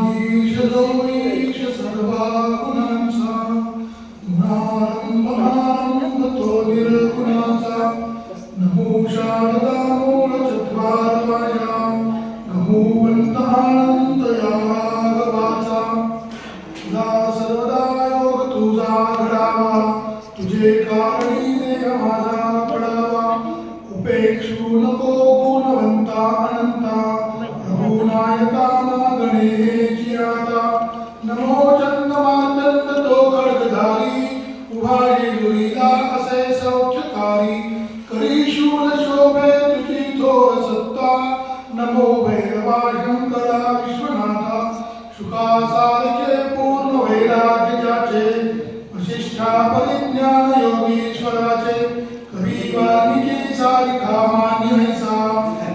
ईश जो ईश सर्वा गुणांचा गुणारंभ तो निर्गुणाचा नमो शारदा मूळ चत्वारवाया नमो वंतानंद या गवाचा तुझा सर्वदा योग तुझा घडावा तुझे कारणी देह माझा पडावा उपेक्षू नको गुणवंता अनंता रघुनायका गणेची आता नमो चंद्रमातंद तो खड्गधारी उभा जेजुरीला असे सौख्यकारी करी शूल शोभे तुझी थोर सत्ता नमो भैरवा शंकरा विश्वनाथा शुकासारखे पूर्ण वैराग्य ज्याचे वशिष्ठा परिज्ञान योगीश्वराचे कवी वाल्मिकी सारिखा मान्य हैसा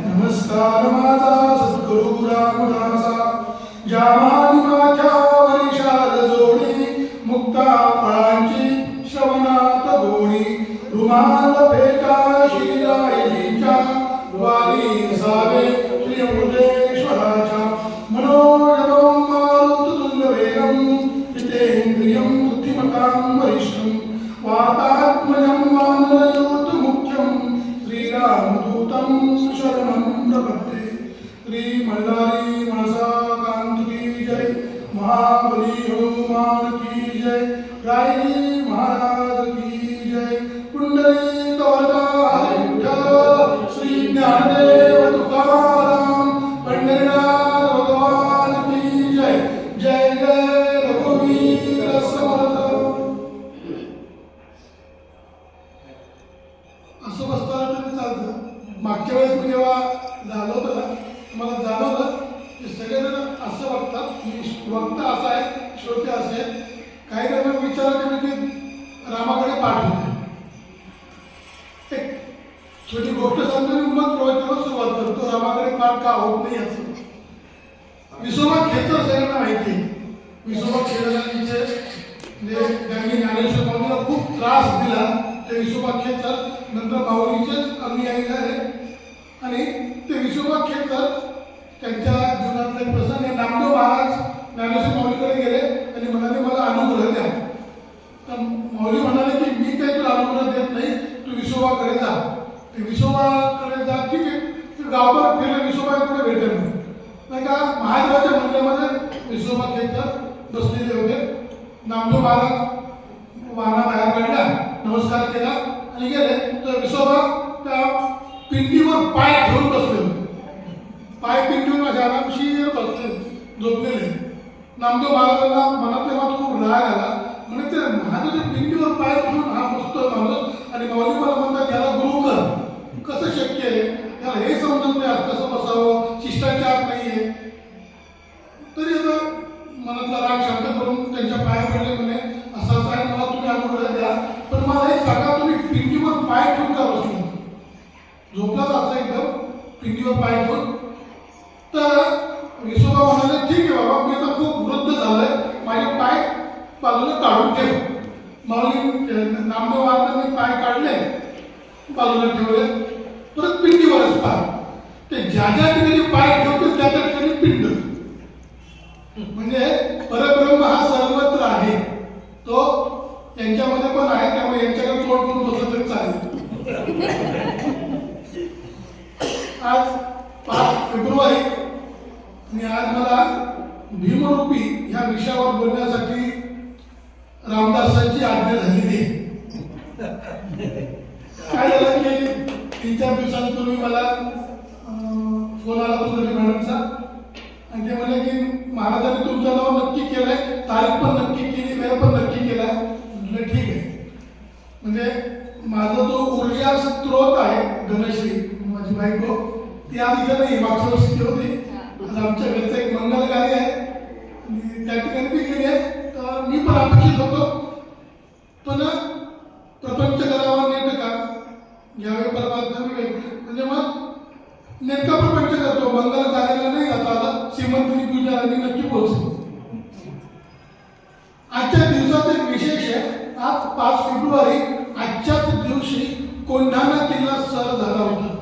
नमस्कार माझा सद्गुरु रामदासा ज्यामानी माझ्या वरिषाद जोडी मुक्ता फळांची श्रवणात गोडी रुमाल भेटा श्रीरायजीच्या वारी असावे श्रीमुदेश्वराच्या मनोजवं मारुततुल्यवेगं जितेन्द्रियं बुद्धिमतां वरिष्ठं वातात्मजं वानरयूतमुख्यं श्रीरामदूतं शरणं प्रपद्ये श्री मल्हारी मनसा कांत की जय महाबली हनुमान की जय रायजी महाराज की जय पुंडलिक वरदा हरे विठ्ठल श्री ज्ञानदेव तुकाराम पंढरीनाथ भगवान की जय जय जय रघुवीर समर्थ. असं बसताना तरी चालतं. मागच्या वेळेस मी जेव्हा झालो होतं ना मला जाणवलं की सगळेजण असं बघतात की वक्ता असा आहे श्रोते असे काही जण विचारले की रामाकडे पाठ होते. एक छोटी गोष्ट सांगतो मी मग प्रवचनाला सुरुवात करतो. रामाकडे पाठ का होत नाही याचं विसोबा खेचर सगळ्यांना माहिती आहे. विसोबा खेचरांचे त्यांनी ज्ञानेश्वर माऊलीला खूप त्रास दिला ते विसोबा खेचर नंतर माऊलीचेच अनुयायी झाले आणि ते विसोबा खेचर त्यांच्या जीवनातले प्रसंग नामदेव महाराज ज्ञानेश्वर माऊलीकडे गेले आणि म्हणाले मला अनुग्रह द्या. तर माऊली म्हणाले की मी काही तुला अनुग्रह देत नाही तू विसोबाकडे जा. ते विसोबाकडे जा ठीक आहे. गावभर फिरले विसोबाकडे भेटेल नाही का. महादेवाच्या मंदिरामध्ये विसोबा खेचर बसलेले होते. नामदेव महाराज वाहना बाहेर काढला नमस्कार केला आणि गेले. तर विसोबा त्या पिंडीवर पाय ठेवून बसले होते. पाय पिंडीवर माझ्या आरामशीर बसले झोपलेले. नामदेव महाराजांना मनातल्या मनात खूप राग आला. म्हणजे ते महादेवच्या पिंडीवर पाय ठेवून हा बसतोय माणूस आणि माऊली मला म्हणतात याला गुरु कर. कसं शक्य आहे याला हे समजत नाही आज कसं बसावं शिष्टाचार नाही आहे. तरी आता मनातला राग शांत करून त्यांच्या पाया पडले म्हणे असं असं आहे मला तुम्ही अनुग्रह द्या पण मला हे सांगा तुम्ही पिंडीवर पाय ठेवून का बसलो. झोपलाच असं एकदम पिंडीवर पाय ठेवून. तर विसोबा म्हणाले ठीक आहे बाबा मी तर खूप वृद्ध झालोय माझे पाय बाजूला काढून ठेव. माऊली नामदेव महाराजांनी पाय काढले बाजूला ठेवले परत पिंडीवरच पाय. ते ज्या ज्या ठिकाणी पाय ठेवते त्या त्या ठिकाणी पिंड म्हणजे परब्रह्म हा सर्वत्र आहे तो यांच्यामध्ये पण आहे त्यामुळे यांच्याकडे तोड करून बसलं तरी चालेल. आज 5 फेब्रुवारी आणि आज मला भीमरूपी ह्या विषयावर बोलण्यासाठी रामदासांची आज्ञा झालेली आहे. काय झालं की 3-4 दिवसांपूर्वी मला फोन आला कुलकर्णी मॅडमचा आणि ते म्हणे की महाराजांनी तुमचं नाव नक्की केलंय तारीख पण नक्की केली वेळ पण नक्की केलाय. म्हटलं ठीक आहे. म्हणजे माझा जो ऊर्जा स्त्रोत आहे धनश्री माझी बायको ती आज इथे नाही मागच्या वर्षी ती होती. आज आमच्या घरचं एक मंगल कार्य आहे आणि त्या ठिकाणी मी गेली आहे. तर मी पण अपेक्षित होतो पण प्रपंच करावा नेट का यावेळी परमात्मा म्हणजे मग नेमका प्रपंच करतो मंगल कार्याला नाही आता आला श्रीमंतनी पूजा आणि नक्की पोहोचतो. आजच्या दिवसात एक विशेष आहे. आज 5 फेब्रुवारी आजच्याच दिवशी कोंढाणा किल्ला सर झाला होता.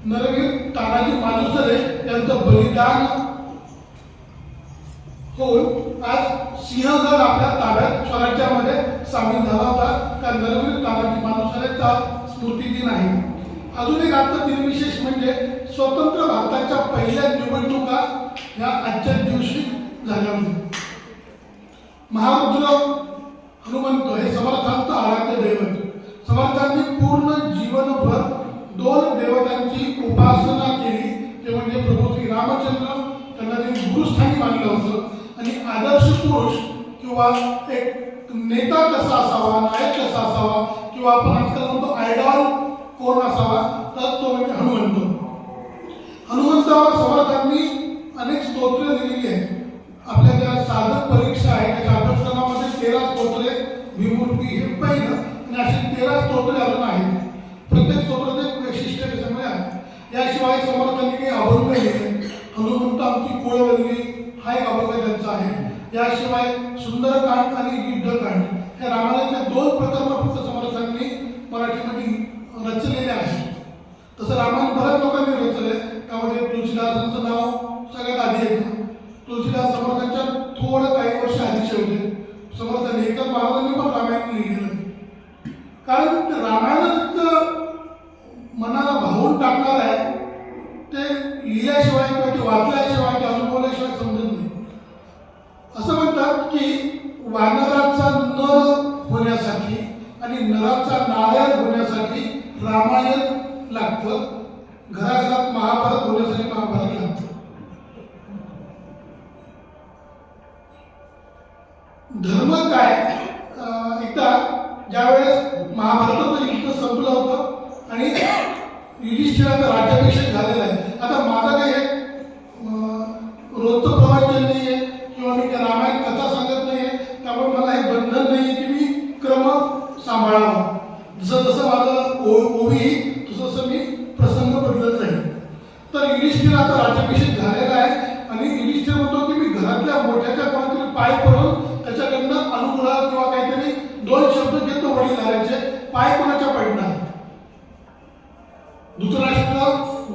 नरवीर तानाजी मालुसरे यांचं बलिदान होऊन आज सिंहगड आपल्या ताब्यात स्वराज्यामध्ये सामील झाला होता. कारण नरवीर तानाजी मालुसरेचा स्मृती दिन आहे. अजून एक आजचा दिन विशेष म्हणजे स्वतंत्र भारताच्या पहिल्या निवडणुका या आजच्या दिवशी झाल्या होत्या. महारुद्र हनुमंत हे समर्थांचं आराध्य दैवत. समर्थांनी पूर्ण जीवनभर दोन देवतांची उपासना केली. ते म्हणजे प्रभू श्री रामचंद्र, त्यांना ते गुरुस्थानी मानलं होतं. आणि आदर्श पुरुष किंवा एक नेता कसा असावा, नायक कसा असावा, किंवा आपण आजकाल म्हणतो आयडॉल कोण असावा, तर तो म्हणजे हनुमंत. हनुमंतावर समर्थांनी अनेक स्तोत्र दिलेली आहेत. आपल्या ज्या साधक परीक्षा आहे त्याच्या अभ्यासक्रमामध्ये 13 स्तोत्रे, विमुक्ती हे पहिलं, आणि अशी 13 स्तोत्रे अजून आहेत. प्रत्येक स्तोत्राचे एक वैशिष्ट्य त्याच्यामुळे आहे. याशिवाय समर्थांनी काही अभंग लिहिले. हनुमंत आमची कुळवल्ली हा एक अभंग त्यांचा आहे. याशिवाय सुंदरकांड आणि युद्धकांड हे रामायणाच्या 2 प्रकरण फक्त समर्थांनी मराठीमध्ये रचलेले आहेत. तसं रामायण बऱ्याच लोकांनी रचले. त्यामध्ये तुळशीदासांचं नाव सगळ्यात आधी येतं. तुळशीदास समर्थांच्या थोडं काही वर्ष आधीचे होते. समर्थांनी एकतर महाराजांनी पण रामायण लिहिलेलं, कारण ते रामायणाचं मनाला भावून टाकणार आहे. ते लिहिल्याशिवाय किंवा ते वाचल्याशिवाय, ते अनुभवल्याशिवाय समजत नाही. असं म्हणतात की वानराचा नर होण्यासाठी आणि नराचा नारायण होण्यासाठी रामायण लागतं. घराघरात महाभारत होण्यासाठी महाभारत लागतं. धर्म काय? एकदा ज्यावेळेस महाभारताचं युद्ध संपलं होतं आणि युधिष्ठिराचा राज्याभिषेक झालेला आहे. आता माझा काही रोजचं प्रवचन नाही आहे किंवा मी त्या रामायण कथा सांगत नाही आहे, त्यामुळे मला हे बंधन नाही की मी क्रम सांभाळावा. जसं जसं माझं ओवी तसं मी प्रसंग बदलत जाईल. तर युधिष्ठिराचा राज्याभिषेक झालेला आहे आणि युधिष्ठिर म्हणतो की मी घरातल्या मोठ्याच्या कोणातरी पाय पडून त्याच्याकडनं अनुग्रह किंवा काहीतरी 2 शब्द घेतो वडीलधाऱ्याचे. पाय कोणाच्या पडणार? धृतराष्ट्र,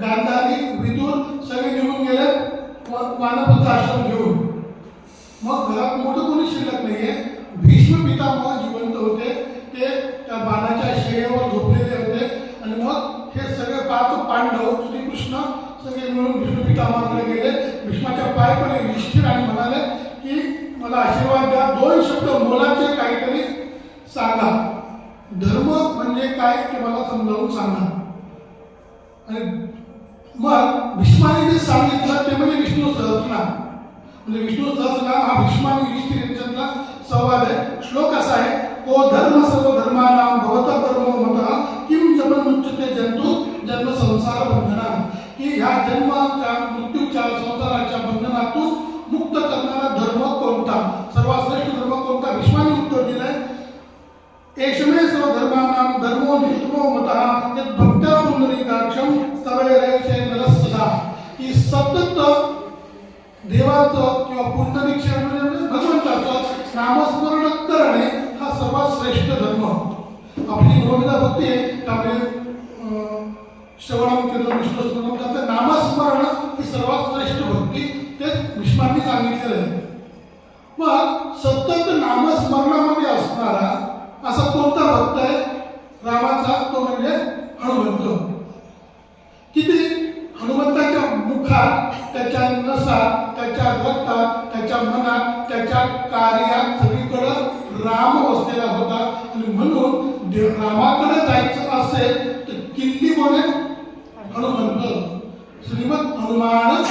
गांधारी, विदुर सगळे निघून गेले वानप्रस्थ आश्रम घेऊन. मग घरात मोठं कोणी शिल्लक नाहीये. भीष्म पितामह जिवंत होते. ते त्या बाणाच्या शेळेवर झोपलेले होते. आणि मग हे सगळे 5 पांडव श्रीकृष्ण सगळे मिळून भीष्म पितामहाकडे गेले. भीष्माच्या पाय पडले युधिष्ठिर आणि म्हणाले की मला आशीर्वाद द्या, 2 शब्द मोलाचे काहीतरी सांगा. धर्म म्हणजे काय ते मला समजावून सांगा. आणि मग भीष्माने जे सांगितलं ते म्हणजे विष्णू सहस्रनाम. म्हणजे विष्णू सहस्रनाम हा भीष्म आणि युधिष्ठिर यांच्यातला संवाद आहे. श्लोक असा आहे, को धर्म सर्व धर्मानां भवतः कर्मो मतः किम जन्ममुच्यते जंतु जन्म संसार बंधना. की ह्या जन्माच्या मृत्यूच्या संसाराच्या बंधनातून मुक्त करणारा धर्म कोणता, सर्वात श्रेष्ठ धर्म कोणता? भीष्माने उत्तर दिलंय, एषमे सर्व धर्मानां धर्मो निष्ठमो मतः यत् भक्त्या पुंडरीकाक्षं स्तवेरयसे नरस्सदा. की सतत देवाचं किंवा पुंडरीक म्हणजे भगवंताचं नामस्मरण करणे हा सर्वात श्रेष्ठ धर्म. आपली गोविंदा भक्ती आहे, आपले श्रवणम कीर्तन विष्णू स्मरण त्याचं नामस्मरण ही सर्वात श्रेष्ठ भक्ती. तेच भीष्मांनी सांगितलेलं आहे. मग सतत नामस्मरणामध्ये असणारा असा कोणता भक्त आहे रामाचा? तो म्हणजे हनुमंत. किती हनुमंताच्या मुखात, त्याच्या नसात, त्याच्या रक्तात, त्याच्या मनात, त्याच्या कार्यात सगळीकडं राम वसलेला होता. आणि म्हणून रामाकडे जायचं असेल तर किल्ली कोण आहे? हनुमंत. श्रीमद हनुमान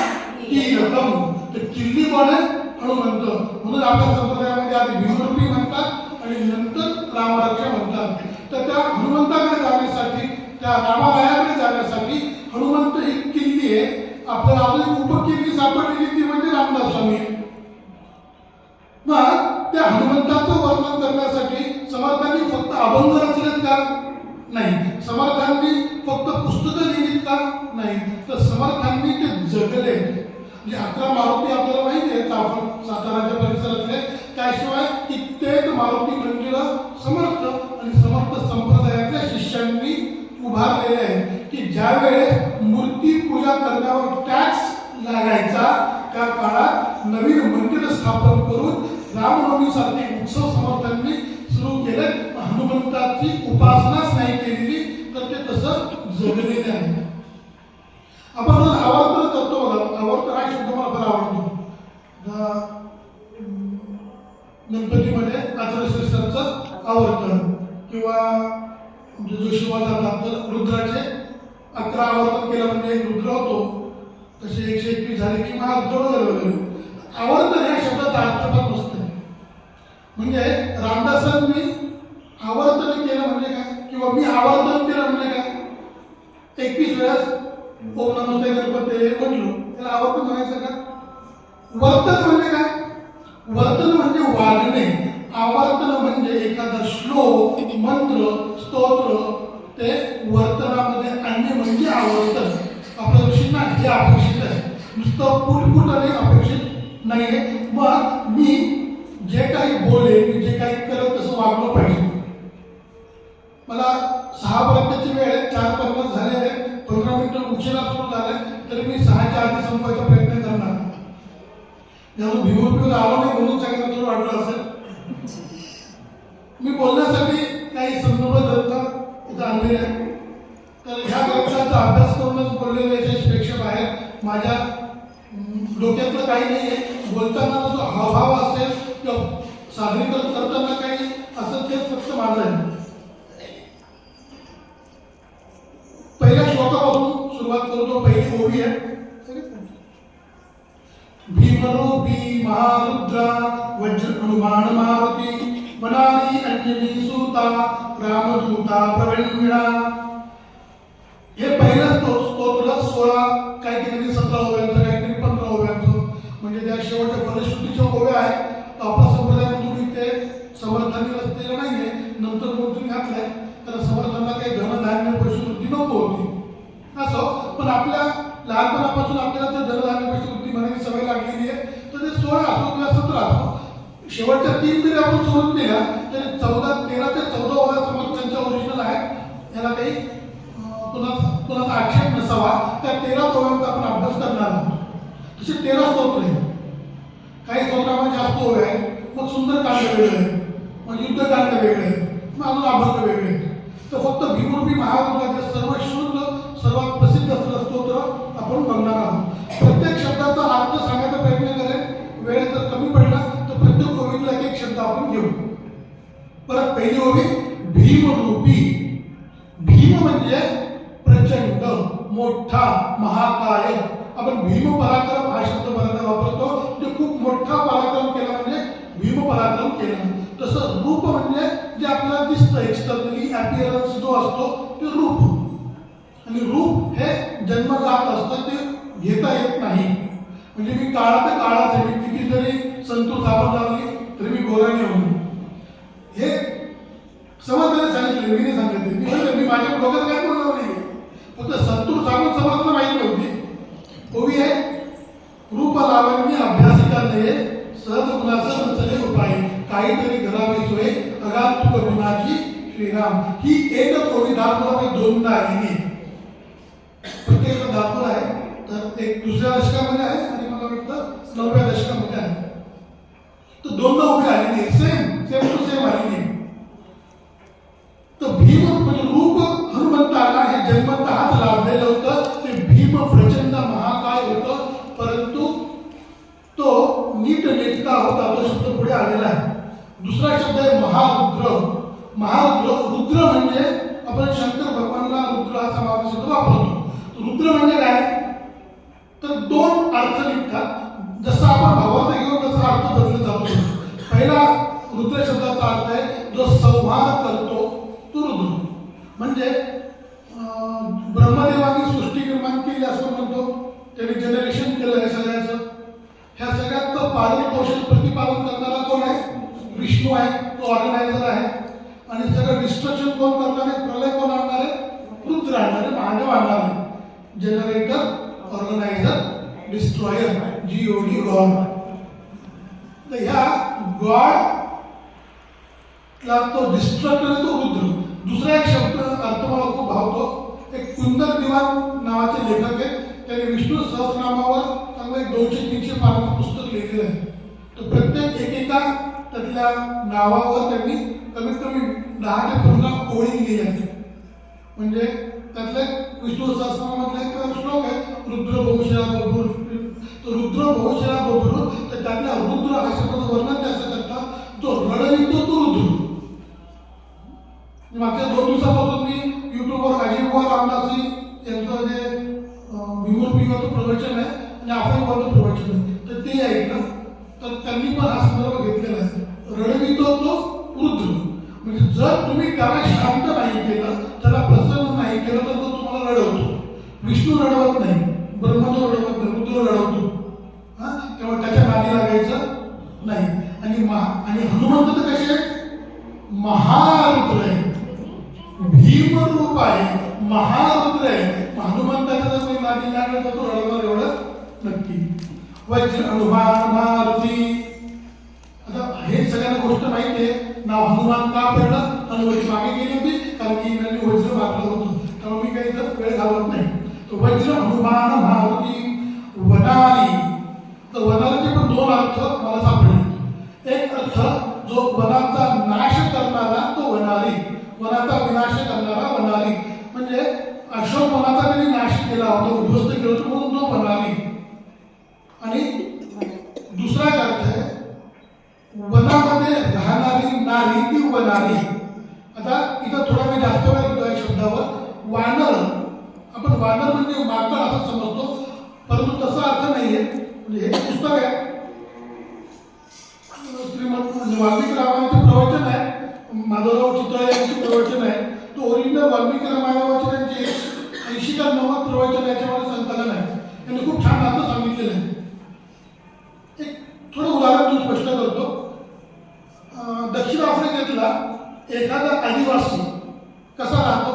कीर्तम. तर किल्ली कोण आहे? हनुमंत. म्हणून आपल्या संप्रदायामध्ये आधी भीमरूपी म्हणतात आणि नंतर रामरक्षा म्हणतात. तर त्या हनुमंताकडे जाण्यासाठी, त्या रामालयाकडे जाण्यासाठी हनुमंत ही किल्ली आहे. आपल्याला अजून उपकिल्ली सापडलेली ती म्हणजे रामदास स्वामी. मग त्या हनुमंताचं वर्णन करण्यासाठी समर्थांनी फक्त अभंग रचलेत का? नाही. समर्थांनी फक्त पुस्तकं लिहिलीत का? नाही. तर समर्थांनी ते जगले. म्हणजे 11 मारुती आपल्याला माहिती आहेत आपण साताराच्या परिसरातले. त्याशिवाय कित्येक मारुती मंदिरं समर्थ आणि समर्थ संप्रदायातल्या शिष्यांनी उभारलेले आहेत. की ज्यावेळेस मूर्ती पूजा करण्यावर टॅक्स लागायचा त्या काळात नवीन मंदिर स्थापन करून रामनवमीसारखे उत्सव समर्थांनी सुरू केले. हनुमंताची उपासनाच नाही केलेली तर ते तसं जगलेले आहे. आपण आवर्तन करतो बघा, आवर्तन हा शब्द मला फार आवडतो. गणपतीमध्ये आचार्यश्रेष्ठांचं आवर्तन किंवा जोशीवाद जातात तर रुद्राचे 11 आवर्तन केलं म्हणजे एक रुद्र होतो. तसे 121 झाले की महारुद्र वगैरे. आवर्तन या शब्दाचा अर्थ पण नसतो. म्हणजे रामदासांनी आवर्तन केलं म्हणजे काय किंवा मी आवर्तन केलं म्हणजे काय, 21 वेळेस ओम नमस्ते गणपते म्हटलो त्याला आवर्तन म्हणायचं का? वर्तन म्हणजे काय? वर्तन म्हणजे वागणे. आवर्तन म्हणजे एखादा श्लोक, मंत्र, स्तोत्र ते वर्तनामध्ये आणणे म्हणजे आवर्तन. आपल्या दृष्टीनं हे अपेक्षित आहे, नुसतं पुटपुटाने अपेक्षित नाहीये. मग मी जे काही बोले, मी जे काही करत तसं वागलं पाहिजे. मला 6 पर्यंतची वेळ आहे, 4:50 झालेले, 15 मिनिटं उशिरा सुरू झाले तरी मी 6च्या आधी संपवायचा प्रयत्न करणार. जेव्हा भिवून आलो नाही म्हणून सगळ्यांना थोडं वाटलं असेल. मी बोलण्यासाठी काही संदर्भ ग्रंथ इथं आणलेले आहेत. तर ह्या ग्रंथाचा अभ्यास करूनच बोललेले याच्यापेक्षा बाहेर माझ्या डोक्यातलं काही नाही आहे. बोलताना जो हावभाव असेल किंवा सादरीकरण करताना काही असेल ते फक्त माझं आहे. पहिल्या श्लोकापासून सुरुवात करतो. पहिली ओवी आहे. भीमरूपी महारुद्रा वज्र हनुमान मारुती मनाली अंजनी सूता रामदूता प्रवीणा. हे पहिलं स्तोत्र 16 काही ठिकाणी 17 ओव्यांचं, काहीतरी 15 ओव्यांचं, म्हणजे त्या शेवटच्या फलश्रुतीच्या ओव्या आहेत. आपला संप्रदाय तुम्ही ते समर्थांनी रचलेलं नाहीये, नंतर मूर्ती घातलाय. तर समर्थांना काही धनधान्य पशुवृत्ती नको होती असं, पण आपल्या लहानपणापासून आपल्याला ते धनधान्य पशुवृत्ती म्हणायची सवय लागलेली आहे. तर ते 16 असो किंवा 17 असो, शेवटच्या 3 जरी आपण सोडून दिल्या तरी 13 ते 14 ओव्या समर्थांच्या ओरिजिनल आहेत. याला काही कुणाचा आक्षेप नसावा. त्या 13 ओव्यांचा आपण अभ्यास करणार आहोत. तसे 13 स्तोत्र आहेत. काही स्तोत्रामध्ये जास्त ओव्या आहेत. मग सुंदरकांड वेगळे आहे, मग युद्धकांड वेगळे आहे, मग अजून अभंग वेगळे आहेत. तर फक्त भीमरूपी महारुद्राचे सर्वश्रुत सर्वात प्रसिद्ध स्तोत्र आपण बघणार आहोत. प्रत्येक शब्दाचा अर्थ सांगायचा प्रयत्न करेल. वेळ जर कमी पडला तर प्रत्येक ओवीतला एक शब्द आपण घेऊ. परत पहिली ओवी भीमरूपी. भीम म्हणजे प्रचंड, मोठा, महाकाय. आपण भीम पराक्रम हा शब्द बऱ्याचदा वापरतो. म्हणजे खूप मोठा पराक्रम केला म्हणजे भीम पराक्रम केला. तसं रूप म्हणजे जे आपल्याला दिसतं एक्सटर्नली अपीअरन्स जो असतो ते रूप. आणि रूप हे जन्मजात असतं, ते घेता येत नाही. म्हणजे मी काळा तर काळाच आहे, मी किती जरी संतूर साबण लावली तरी मी गोरा नाही होणार. हे समजण्याने सांगितले, मी नाही सांगितले. मी माझ्या डोक्यात काय बोलणार नाही. फक्त संतूर साबण समजणं माहीत नव्हती. ओवी आहे रूप लावण्य अभ्यासिका नये सहज गुणाचं नचले उपाय काहीतरी घरावे सोय अगाध तू करुणाची श्रीराम. ही एकच ओवी धातुरामध्ये 2दा आलेली. प्रत्येक धातुर आहे. तर एक दुसऱ्या दशकामध्ये आहे आणि मला वाटतं 9व्या दशकामध्ये आहे. तर 2दा ओवी आलेली आहे. सेम टू सेम आलेली आहे. तर भीम म्हणजे रूप हनुमंताला हे जन्मतःच लाभलेलं होतं. ते भीम प्रचंड महाकाय होतं, परंतु तो नीट नेटका होता. तो शब्द पुढे आलेला आहे. दुसरा शब्द आहे महारुद्र. महारुद्र, रुद्र म्हणजे आपण शंकर भगवानला रुद्र हा समाज शब्द वापरतो. रुद्र म्हणजे काय तर 2 अर्थ निघतात. जसं आपण भावार्थ घेऊ तसा अर्थ बदलत जातो. पहिला रुद्र शब्दाचा अर्थ आहे जो संहार करतो तो रुद्र. म्हणजे ब्रह्मदेवाने सृष्टी निर्माण केली असं म्हणतो. त्यांनी जनरेशन केलं हे सगळ्याचं. ह्या सगळ्याचं पालन पोषण प्रतिपालन करणारा कोण आहे? विष्णू आहे. तो ऑर्गनायझर आहे. आणि सगळं डिस्ट्रक्शन कोण करणार आहे? प्रलय कोण आणणार आहे? रुद्र आणणार आहे, महादेव आणणार आहे. Generator, organiser, destroyer, GOD God. तर ह्या गॉड ला तो डिस्ट्रक्टर तो रुद्र. दुसरा एक शब्द अर्थ मला खूप भावतो. एक कुंदर दिवान नावाचे लेखक आहेत. त्यांनी विष्णू सहस्रनामावर चांगलं एक 200-300 पानाचं पुस्तक लिहिलेलं आहे. तर प्रत्येक एकेका त्यातल्या नावावर त्यांनी कमीत कमी 10 ते 15 ओळी लिहिल्या आहेत. म्हणजे त्यातले विष्णू सहस्रनामामधला एक श्लोक आहे, रुद्र बहुशा बभूर. तो रुद्र बहुशा बभूर, तर त्यातल्या रुद्र हा शब्दाचं वर्णन त्याचं करतात, जो रडवितो तो रुद्र. मागच्या 2 दिवसापासून मी युट्यूबवर अजितकुमार रामदासी यांचं जे विमूर्तीवरचं प्रवचन आहे आणि आपणवरचं प्रवचन आहे, तर ते ऐकलं. तर त्यांनी पण हा संदर्भ घेतलेला आहे, रडवितो तो रुद्र. म्हणजे जर तुम्ही त्याला शांत नाही केलं, त्याला प्रसन्न नाही केलं, तर तो तुम्हाला रडवतो. विष्णू रडवत नाही, ब्रह्मदेव रडवत नाही, रुद्र रडवतो. तेव्हा त्याच्या नादी लागायचं नाही. आणि हनुमंत तर कसे महारुद्र आहे, भीम रूप आहे, महारुद्र आहे. हनुमंताच्या जर कोणी नादी लागलं तर तो रडवणार एवढं नक्की. वज्र हनुमान मारुती. आता हे सगळ्यांना गोष्ट माहिती आहे. नाव हनुमान का पडलं, हनुमती मागे गेली होती कारण की त्यांनी वज्र मारलं होतं. त्यामुळे मी काही इथं वेळ घालवत नाही. तो वज्र हनुमान मारुती वनारी. तर वनारीचे पण 2 अर्थ मला सापडले. एक अर्थ जो वनाचा नाश करणारा तो वनारी, वनाचा विनाश करणारा वनारी. म्हणजे अशोक वनाचा त्यांनी नाश केला होता, उद्ध्वस्त केलं होतं म्हणून तो वनारी. आणि दुसरा अर्थ आहे वनामध्ये राहणारी नारी ती वनारी. आता इथं थोडा मी जास्त वेळ घेतो या शब्दावर. वानर, आपण वानर म्हणजे माकड असं समजतो, परंतु तसा अर्थ नाहीये. म्हणजे हे पुस्तक आहे, श्रीमंत वाल्मिकी रामायणाचे प्रवचन आहे, माधवराव चितळे यांचे प्रवचन आहे. तो ओरिजिनल वाल्मिकी रामायणाचे त्यांचे 80 का 90 प्रवचन याच्यामध्ये संकलन आहे. त्यांनी खूप छान अर्थ सांगितलेलं आहे. एक थोडं उदाहरण मी स्पष्ट करतो. दक्षिण आफ्रिकेतला एखादा आदिवासी कसा राहतो,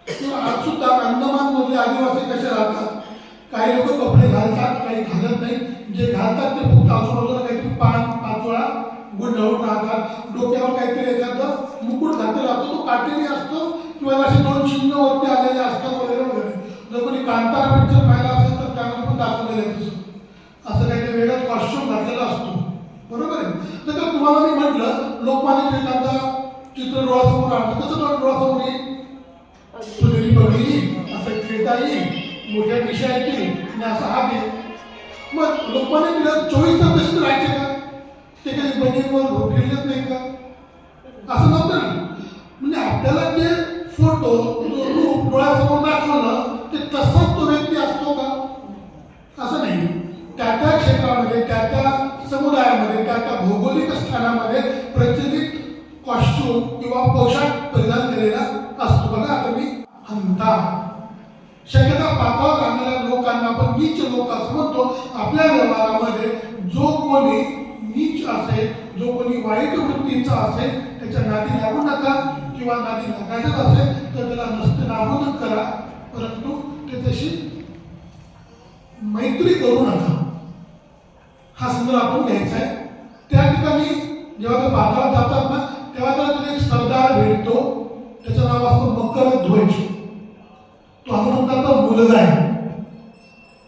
किंवा आज सुद्धा अंदमान मधले आदिवासी कसे राहतात. काही लोक कपडे घालतात, काही घालत नाही. जे घालतात ते फक्त आजूबाजूला काहीतरी पान, पाचोळा गुंडाळून राहतात. डोक्यावर काहीतरी एखादं मुकुट घातलेला असतो, तो काटेरी असतो, किंवा असे 2 चिन्ह वरती आलेले असतात वगैरे वगैरे. जर कोणी कांतारा पिक्चर पाहिला असेल तर त्यामध्ये पण दाखवलेलं आहे तसं. असं काहीतरी वेगळा कॉस्ट्यूम घातलेला असतो, बरोबर आहे. तर तुम्हाला मी म्हटलं लोकमान्य टिळकांचा चित्र डोळ्यासमोर आणतं, कसं डोळ्यासमोर येईल, सुनेरी बघली असं खेळता येईल, मोठ्या दिशा येतील आणि असा हात येईल. मग लोकमान्य टिळक 24 तास तसे राहायचे का? ते काही बनीवर फिरलेच नाही का? असं नव्हतं ना. म्हणजे आपल्याला जे फोटो जो रूप डोळ्यासमोर दाखवलं ते तसाच तो व्यक्ती असतो का? असं नाही. त्या त्या क्षेत्रामध्ये, त्या त्या समुदायामध्ये, त्या त्या भौगोलिक स्थानामध्ये प्रचलित कॉस्ट्यूम किंवा पोशाख परिधान केलेला असतो. बघा आता मी हंता, शक्यता पापावर राहणाऱ्या लोकांना आपण नीच लोक असं म्हणतो. आपल्या व्यवहारामध्ये जो कोणी नीच असेल, जो कोणी वाईट वृत्तीचा असेल, त्याच्या नादी लागू नका, किंवा नादी लागायचं असेल तर त्याला नसते नाबूद करा, परंतु त्याच्याशी मैत्री करू नका. हा संदर्भ आपण घ्यायचा आहे. त्या ठिकाणी जेव्हा ते बाजारात जातात ना, तेव्हा त्याला एक सरदार भेटतो, त्याचं नाव असतं मकरध्वज. तो हनुमंताचा मुलगा आहे.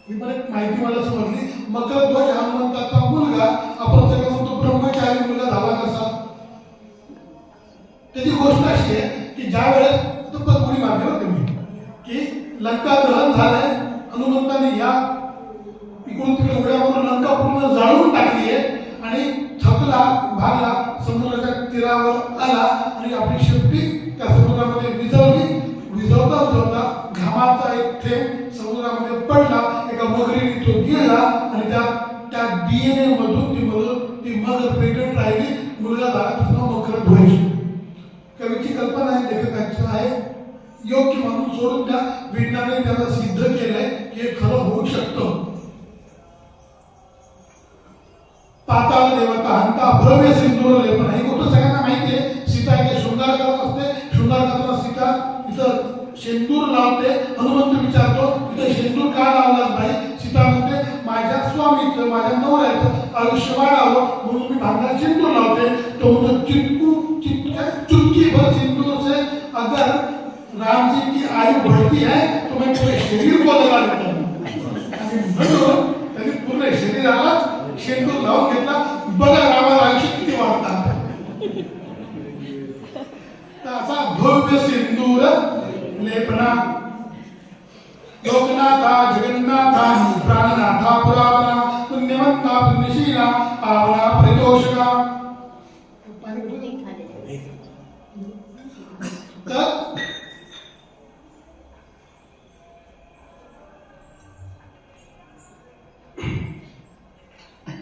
ही पण एक माहिती मला समजली. मकरध्वज हनुमंताचा मुलगा. आपण सगळं म्हणतो ब्रह्मचारी मुलगा झाला कसा? त्याची गोष्ट अशी आहे की ज्या वेळेस तो पुढे मागे होते मी की लंका दहन झालंय, हनुमंताने या इकडून तिकडे उड्यावरून लंका पूर्ण जाळून टाकली आहे आणि थकला, भागला, समुद्राच्या तीरावर आला आणि आपली शेपटी त्या समुद्रामध्ये विझवली. विझवता विझवता घामाचा एक थेंब समुद्रामध्ये पडला, एका मगरीने तो गिळला आणि त्या DNA मधून ती मगर प्रेग्नंट राहिली, मुलगा झाला. त्याचं नाव मकरध्वज. कवीची कल्पना आहे, लेखकाची आहे. योग्य म्हणून सोडून द्या, विज्ञानाने त्याला सिद्ध केलंय की हे खरं होऊ शकतं. पाताळ देवता हंता भव्य सिंधूर लेपन. ही गोष्ट सगळ्यांना माहिती आहे. सीता इथे शृंगार करत असते, शृंगार करताना सीता इथं शेंदूर लावते. हनुमंत विचारतो इथे शेंदूर का लावलास भाई? सीता म्हणते माझ्या स्वामीचं, माझ्या नवऱ्याचं आयुष्य वाढावं म्हणून मी भांड्यात शेंदूर लावते. तो म्हणतो चुटकी भर सिंदूर से अगर राम जी की आयु बढ़ती है तो मैं पूरे शरीर को लगा देता हूँ. आणि म्हणून त्यांनी पूर्ण शरीराला शेंदूर लावून घेतला. बघा रामाला आयुष्य किती वाढतात. असा भव्य सिंदूर लेपना लोकनाथा जगन्नाथा प्राणनाथा पुरावना पुण्यवंता पुण्यशीला पावना परितोषका. तर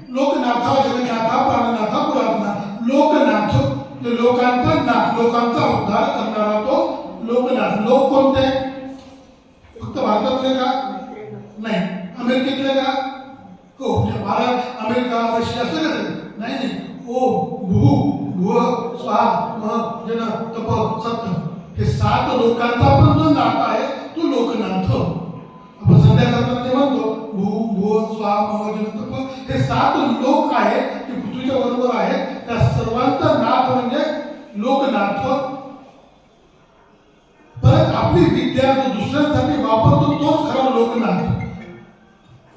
लोकनाथा जगन्नाथा प्राणनाथा पुरावना. लोकनाथ लोकांचा नाथ, लोकांचा उद्धार करणारा तो लोकनाथ. लोक कोणते? फक्त भारतातले का? नाही. अमेरिकेतले का? हो. भारत अमेरिका रशिया सगळं नाही नाही. ओ भू भुव स्वा म जन तप सत्य हे 7 लोकांचा पण जो नाथ आहे तो लोकनाथ. आपण संध्या करताना ते म्हणतो भू भुव स्वा म जन तप हे 7 लोक आहेत ते पृथ्वीच्या बरोबर आहेत. त्या सर्वांचा नाथ म्हणजे लोकनाथ. परत आपली विद्या दुसऱ्यांसाठी वापरतो तोच खरा लोकनाथ.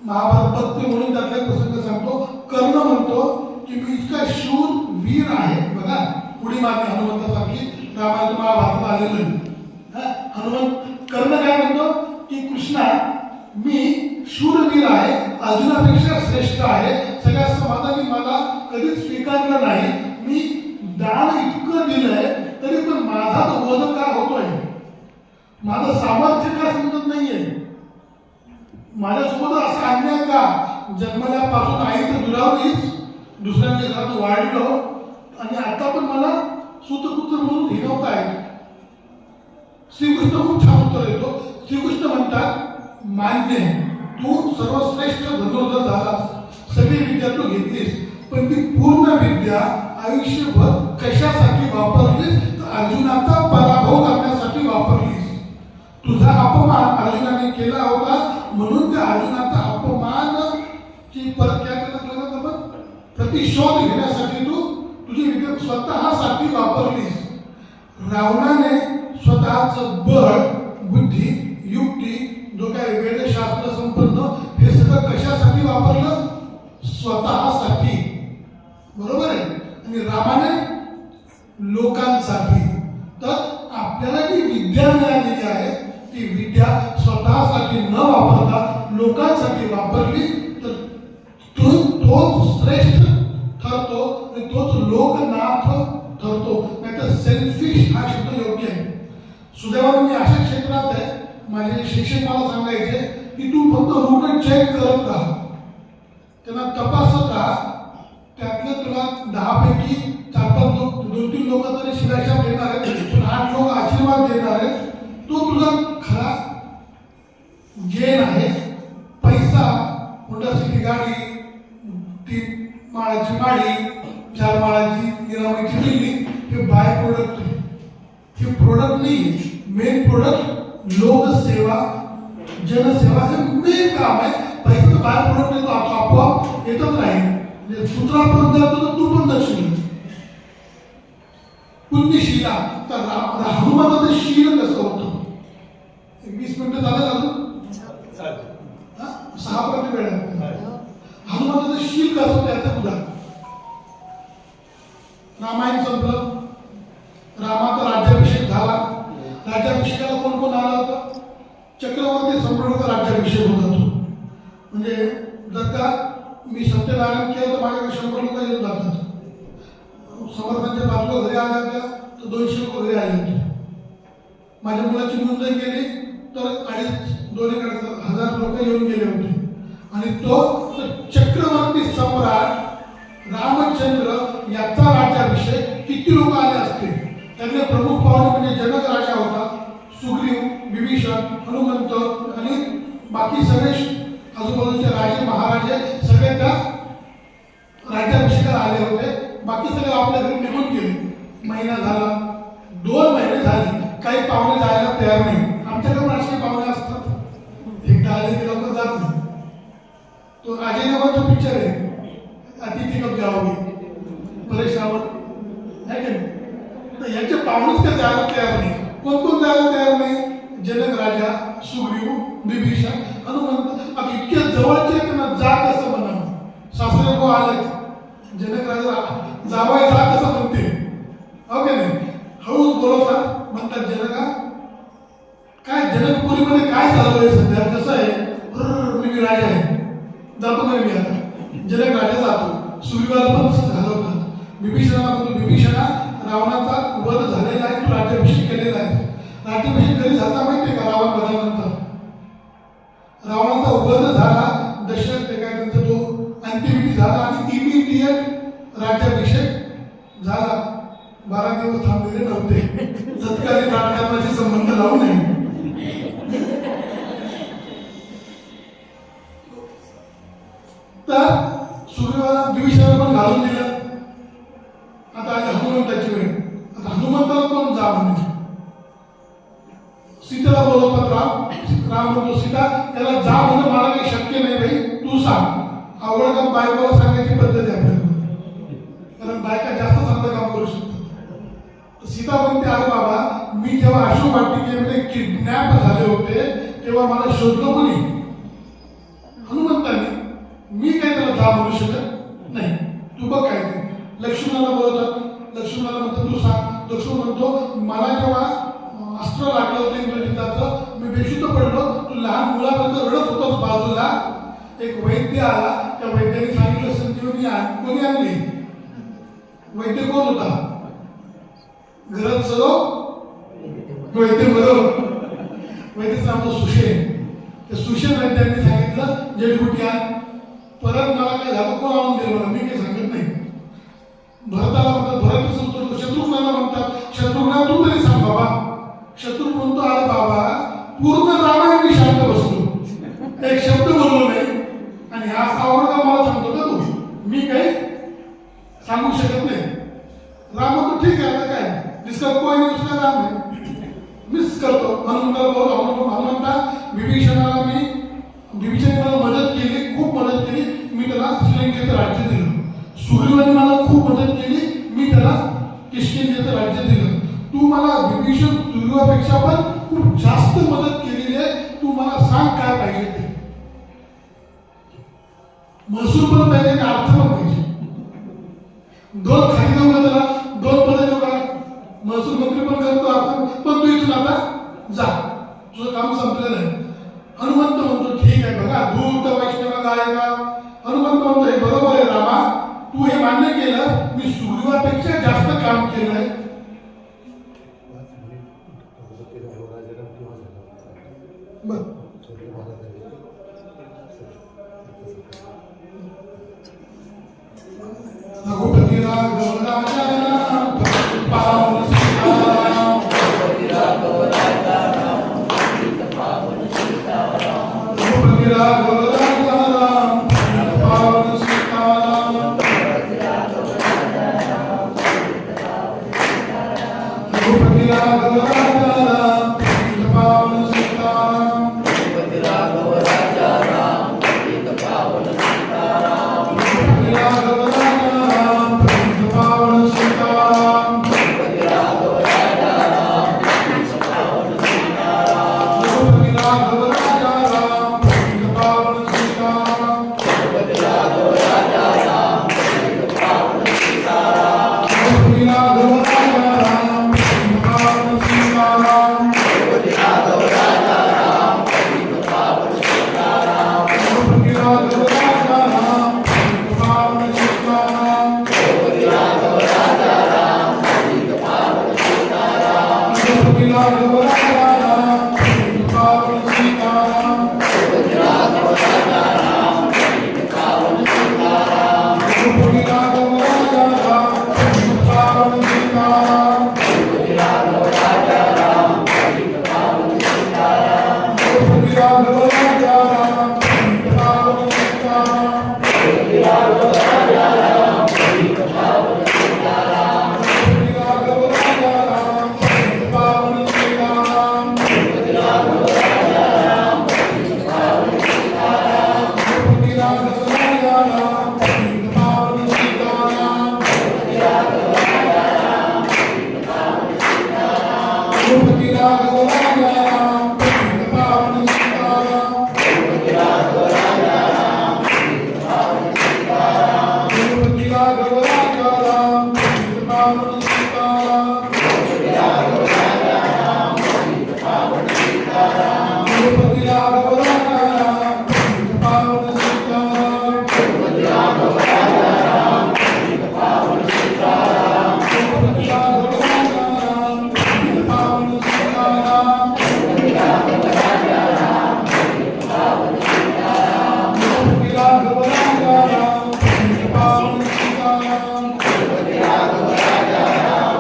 महाभारत भक्ती म्हणून त्यातला प्रसंग सांगतो. कर्ण म्हणतो की मी इतका शूर वीर आहे. बघा उडी मारली हनुमंतासाठी रामायण महाभारतात आलेलं आहे. हनुमंत कर्ण काय म्हणतो की कृष्णा मी शूरवीर आहे, अर्जुनापेक्षा श्रेष्ठ आहे. सगळ्या समाजाने मला कधीच स्वीकारलं नाही. मी दान इतकं दिलंय तरी पण माझा वध का होतोय? माझं सामर्थ्य का समजत नाहीये? माझ्यासोबत असा अन्याय का? जन्मल्यापासून आई तर दुरावलीच, दुसऱ्यांच्या घरात वाढलो आणि आता पण मला सूतपुत्र म्हणून हिरवताय. श्रीकृष्ण खूप छान उत्तर देतो. श्रीकृष्ण म्हणतात मान्य तू सर्वश्रेष्ठ धनुर्धर झालास, सगळी विद्या तू घेतलीस, पण ती पूर्ण विद्या आयुष्यभर कशासाठी वापरलीस? तर अर्जुनाचा पराभव करण्यासाठी वापरलीस. तुझा अपमान अर्जुनाने केला होता म्हणून त्या अर्जुनाचा अपमान ची प्रतिशोध घेण्यासाठी तू तुझी विद्या स्वतःसाठी वापरलीस. रावणाने स्वतःचं बळ, बुद्धी, युक्ती, जो काही वेदशास्त्र संपन्न हे सगळं कशासाठी वापरलं? स्वतःसाठी. बरोबर आहे. आणि रामाने लोकांसाठी. तर आपल्याला जी विद्या मिळालेली आहे ती विद्या स्वतःसाठी न वापरता लोकांसाठी वापरली तर तोच श्रेष्ठ ठरतो आणि तोच लोकनाथ ठरतो. नाहीतर सेल्फिश हा शब्द योग्य आहे. सुदैवाने मी अशा क्षेत्रात आहे, माझे शिक्षक मला सांगायचे की तू फक्त रूट चेक करत राहा, त्यांना तपासत राहा. त्यातले तुला 10 पैकी 4-5 लोक, 2-3 लोक तरी शिलाशाप देणार आहेत, पण 8 लोक आशीर्वाद देणार आहेत. तो तुझा खरा गेन आहे. पैसा, होंडा सिटी गाडी, 3 माळाची माडी, 4 माळाची निरामयची बिल्डिंग हे बाय प्रोडक्ट आहे. हे प्रोडक्ट नाही. मेन प्रोडक्ट लोकसेवा, जनसेवा हे मेन काम आहे. पैसा बाय प्रोडक्ट येतो, आपोआप येतच राहील. सूत्रापर्यंत जातो तर तू पण दर्शन पुण्यशीला. तर हनुमानाचं शील कसं होतं? 20 मिनिटं झालं अजून 6 प्रति वेळ. हनुमानाचं शील कसं होतं याचं उदाहरण. रामायण संपलं, रामाचा राज्याभिषेक झाला. राज्याभिषेकाला कोण कोण आला होता? चक्रवर्ती सम्राटाचा राज्याभिषेक होत होतो. म्हणजे जर का मी सत्यनारायण केलं तर माझ्याकडे 100 लोक येऊन जातात. समर्थांच्या बाजूला घरी आल्या होत्या तर 200 लोक घरी आले होते. माझ्या मुलाची नोंदणी केली तर 2,500 लोक येऊन गेले होते. आणि तो चक्रवर्ती सम्राट रामचंद्र याचा राज्याभिषेक किती लोक आले असते? त्यातले प्रमुख पाहुणे म्हणजे जनक राजा होता, सुग्रीव, विभीषण, हनुमंत आणि बाकी सगळे आजूबाजूचे राजे महाराजे सगळे त्या राज्याभिषेकाला आले होते. बाकी सगळे आपल्या घरी निघून गेले. महिना झाला, 2 महिने झाले, काही पाहुणे जायला तयार नाही. आमच्याकडे असे पाहुणे असतात, एकदा आले की लोक जात नाही. तो अजय देवगणचा पिक्चर आहे, अतिथी कब जाओगे, परेशान आहे की नाही. तर याचे पाहुणेच का जायला तयार नाही. कोण कोण जायला तयार नाही? जनक राजा, सुग्रीव, विभीषण, हनुमंत आता इतक्या जवळचे त्यांना जा कसं म्हणावं. सासरे को आले जनक राजा जावाय जा कसं म्हणते हो की नाही. हळूच बोलवतात म्हणतात जनका काय जनकपुरीमध्ये काय चालू आहे सध्या कसं आहे. मी राजा आहे जातो नाही मी आता. जनक राजा जातो. सुग्रीवाला पण घालवतात. विभीषणाला म्हणतो विभीषणा रावणाचा वध झालेला आहे तू राज्याभिषेक केलेला आहे. राज्याभिषेक कधी झाला माहितीये का. रावण वधानंतर रावणाचा वध झाला. दशरथ ते काय त्यांचा तो अंत्यविधी झाला आणि इमिडिएट राज्याभिषेक झाला. 12 दिवस थांबलेले नव्हते. तत्कालीन राजकारणाशी संबंध लावू नये. तर सुग्रीवाला विभीषणाला पण घालून दिलं. आता आली हनुमंताची वेळ. आता हनुमंताला पण जा म्हणजे सीतेला बोलवतात राम म्हणतो सीता त्याला जा म्हणून मला काही शक्य नाही बाई तू सांग. आवड काम बायकोला सांगायची पद्धत आहे आपल्याला कारण बायका जास्त चांगलं काम करू शकतात. सीता म्हणते अरे बाबा मी जेव्हा अशोकवाटिकेमध्ये किडनॅप झाले होते तेव्हा मला शोधलं कोणी हनुमंताने. मी काय त्याला जा म्हणू शकत नाही. तू बघ काय ते. लक्ष्मणाला बोलवतात. लक्ष्मणाला म्हणतो तू सांग. लक्ष्मण म्हणतो मला जेव्हा अस्त्र लागलं होतं इंद्रजिताचं मी बेशुद्ध पडलो. तू लहान मुलापर्यंत रडत होतोस बाजूला. एक वैद्य आला. त्या वैद्याने सांगितलं संजीवनी कोणी आणली. वैद्य कोण होता. घरात सगळं वैद्य बरोबर. वैद्यचं नाव होतं सुषेण. त्या सुषेण वैद्यांनी सांगितलं जडीबुटी आण. परत मला काय झालं कोण आणून दिलं मला मी काही सांगत नाही. भरताला म्हणतात भरत संतोष. शत्रुघ्नाला म्हणतात शत्रुघ्ना तू तरी सांग बाबा. शत्रुघ्न म्हणतो अरे बाबा पूर्ण रामायण मी शांत बसलो एक शब्द बोललो नाही आणि हा आवडता मला सांगतो का तू. मी काही सांगू शकत नाही. राम म्हणतो ठीक आहे आता काय जिसका कोई नाही उसका राम आहे मीच करतो. हनुमंताला बोलतो हनुमंता विभीषणाने मला मदत केली खूप मदत केली. मी त्याला श्रीलंकेचं राज्य दिलं. सुग्रीवाने मला खूप मदत केली. मी त्याला किष्किंधेचं राज्य दिलं. तू मला विभीषण सुग्रीवापेक्षा पण खूप जास्त मदत केलेली आहे. तू मला सांग काय पाहिजे ते. महसूल पण पाहिजे आणि अर्थ पण पाहिजे. दोन खाली देऊ का त्याला. दोन पदे देऊ का. महसूल मंत्री पण करतो अर्थ पण तू इथून आता जा तुझं काम संपलेलं आहे. हनुमंत म्हणतो ठीक आहे बघा धूत वैष्णव गायका. हनुमंत म्हणतो हे बरोबर आहे रामा तू हे मान्य केलं मी सुग्रीवापेक्षा जास्त काम केलंय. रघुपति राघव राजा राम पावन सीताराम. रघुपति राघव राजा राम पावन सीताराम. रघुपति राघव राजा राम पावन सीताराम. रघुपति राघव राजा राम रघुपति राघव राजा राम पावन सीताराम. रघुपति राघव राजा राम पावन सीताराम. रघुपति राघव राजा राम पावन सीताराम. रघुपति पावन सीताराम तिरुपति राघव राजा राम पावन सीताराम तिरुपति राघव राजा राम पावन सीताराम तिरुपति राघव राजा राम पावन सीताराम तिरुपति राघव राजा राम पावन सीताराम तिरुपति राघव राजा राम पावन सीताराम तिरुपति राघव राजा राम पावन सीताराम तिरुपति राघव राजा राम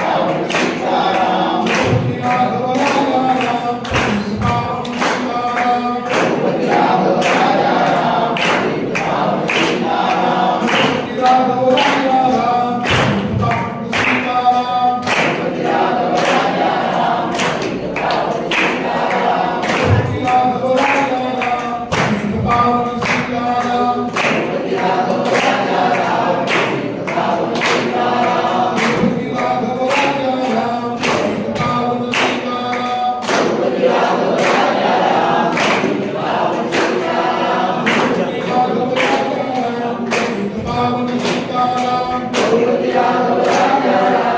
पावन सीताराम तिरुपति राघव राजा राम पावन सीताराम तिरुपति राघव राजा राम पावन सीताराम तिरुपति राघव राजा राम पावन सीताराम तिरुपति राघव राजा राम पावन सीताराम तिरुपति राघव राजा राम पावन सीताराम तिरुपति राघव राजा राम पावन सीताराम तिरुपति राघव राजा राम पावन सीताराम तिरुपति राघव राजा राम पावन सीताराम तिरुपति राघव राजा राम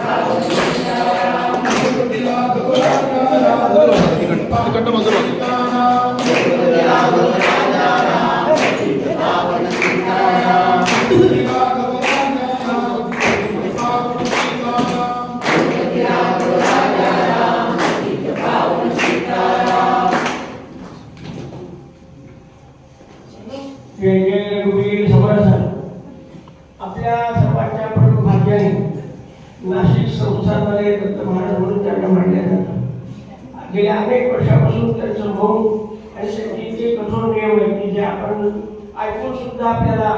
पावन सीताराम तिरुपति राघव राजा राम तिरुपति राघव राजा राम पावन सीताराम तिरुपति राघव राजा राम पावन सीताराम तिरुपति राघव राजा राम पावन सीताराम जय जय रघुवीर समर्थ. आपल्या सर्वांच्या प्रमुख भाग्याने नाशिक संस्थानमध्ये दत्त महाराज म्हणून त्यांना मानले जातं. गेल्या अनेक वर्षापासून त्यांचं मौन आणि त्यांचे जे कठोर नियम आहेत की जे आपण ऐकून सुद्धा आपल्याला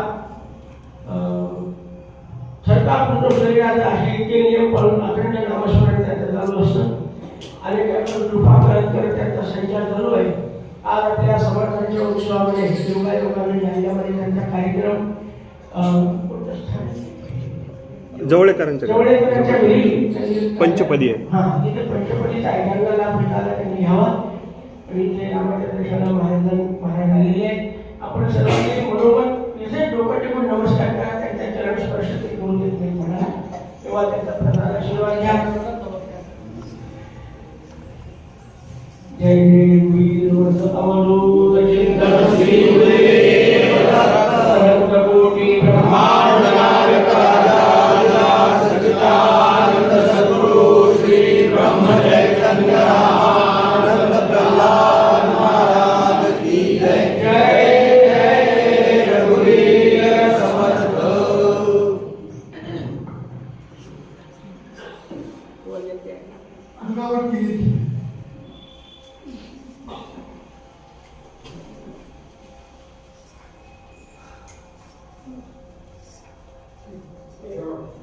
थरकाप शरीरात असे इतके नियम पाळून अखंड नामस्मरण त्यांचं चालू असतं आणि त्यातून कृपा करत करत त्यांचा संचार चालू आहे. आज आपल्या समर्थांच्या उत्सवामध्ये योगायोगाने जाहिरामध्ये त्यांचा कार्यक्रम जवळेकरांच्या जवळेकरांच्या घरी पंचपदी आहे. हां, तिथे पंचपदीचा गंगाला भेटायला त्यांनी घ्यावा आणि इथे रामाच्या दर्शनाला महाराज आलेले आहेत. आपण सर्वांनी मनोमन तिथे डोकं टेकून नमस्कार करा, त्यांच्या चरण स्पर्श ते करून देत नाही म्हणा तेव्हा त्यांचा प्रसाद आशीर्वाद घ्या. जय जय वीर अवधूत चिंतन श्री गुरुदेव दत्त कोटी ब्रह्मांड नायक राजा सच्चिदानंद सद्गुरु श्री ब्रह्म चैतन्य आनंद प्रहलाद महाराज की जय. जय जय रघुवीर समर्थ. अंगावर केली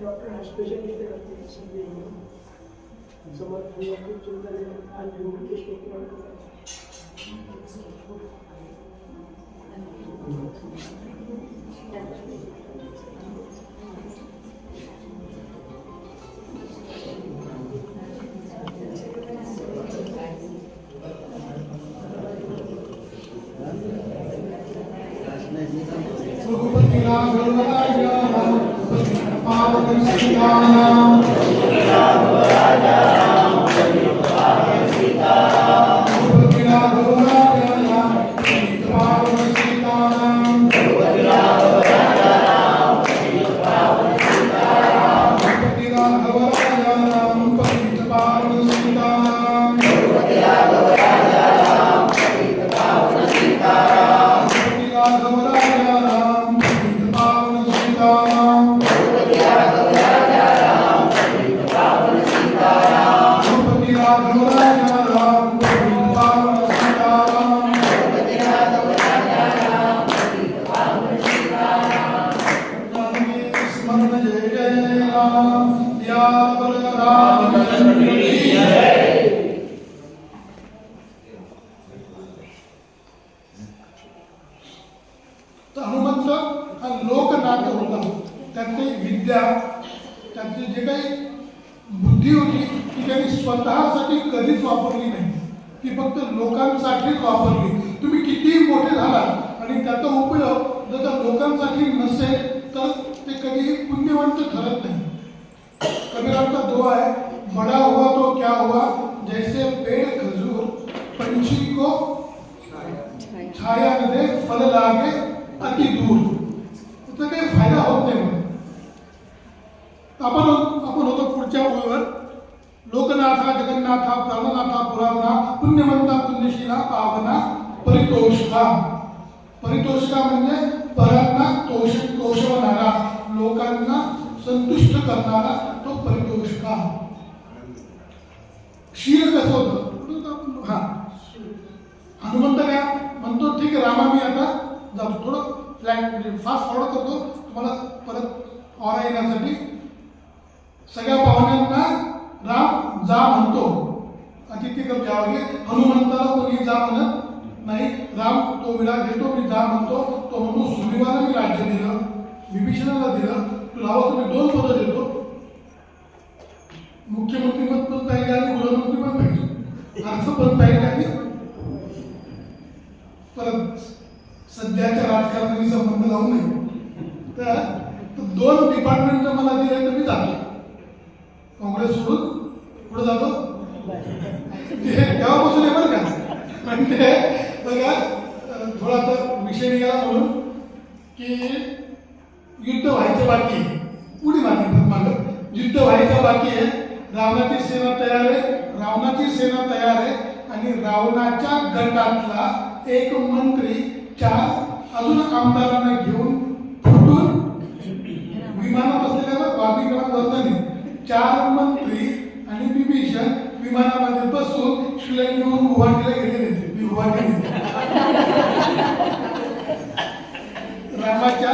डॉक्टर स्पेशलिस्ट समर्थ चिंतन आणि रघुपति राघव राजा राम पावन सीताराम रघुपति राघव राजा राम पावन सीताराम रघुपति राघव राजा राम पावन सीताराम रघुपति राघव राजा राम पावन सीताराम रघुपति राघव राजा राम पावन सीताराम रघुपति राघव राजा राम पावन सीताराम रघुपति राघव राजा राम पावन सीताराम रघुपति राघव राजा राम पावन सीताराम रघुपति राघव राजा राम पावन सीताराम रघुपति राघव राजा राम पावन सीताराम. स्मरण जय जय राम सियावर रामचंद्र की जय. तर हनुमंत हा लोकनाट्य होता. त्यातली विद्या, त्यातली जे काही बुद्धी होती ती त्यांनी स्वतःसाठी कधीच वापरली नाही. ती फक्त लोकांसाठीच वापरली. तुम्ही कितीही मोठे झाला आणि त्याचा उपयोग जर लोकांसाठी नसेल तर ते कधीही पुण्यवंत ठरत नाही. अति दूर, त्याचा काही फायदा होत नाही म्हणून आपण होतो पुढच्या ओळीवर. लोकनाथा जगन्नाथा प्राणनाथा पुराणा पुण्यवंता पुण्यशीला पावना परितोषका. परितोषका म्हणजे परांना तोषवणारा, लोकांना संतुष्ट करणारा तो परितोषका. शील कसं होतं? हा, हनुमंत काय म्हणतो, ठीक आहे रामा मी आता जातो, थोडं म्हणजे फास्ट फॉरवर्ड करतो तुम्हाला परत ऑरा येण्यासाठी. सगळ्या पाहुण्यांना राम जा म्हणतो, अतिथी कर घ्यावे. हनुमंताला कोणी जा म्हणत नाही, राम तो विडा घेतो, मी जा म्हणतो. तो म्हणतो सुग्रीवाला मी राज्य दिलं, विभीषणाला दिलं, तुला हवं तुम्ही 2 पदं देतो, मुख्यमंत्री पद पण पाहिजे आणि गृहमंत्री पण पाहिजे, अर्थ पण पाहिजे आणि परत सध्याच्या राजकारणाशी संबंध लावू नये. तर 2 डिपार्टमेंट मला दिले तर मी जातो, काँग्रेस सोडून पुढे जातो. तेव्हापासून आहे बरं का. म्हणजे बघा थोडा तर विषय निघाला म्हणून की युद्ध व्हायचं बाकी आहे, उडी मारली मागं, युद्ध व्हायचं बाकी आहे. रावणाची सेना तयार आहे, रावणाची सेना तयार आहे आणि रावणाच्या गटातला एक मंत्री 4 अजून आमदारांना घेऊन फुटून विमानात बसलेल्या वादीकरणात वर्णने 4 मंत्री आणि विभीषण विमानामध्ये बसून श्रीलंकेहून गुवाहाटीला गेलेले. रामाच्या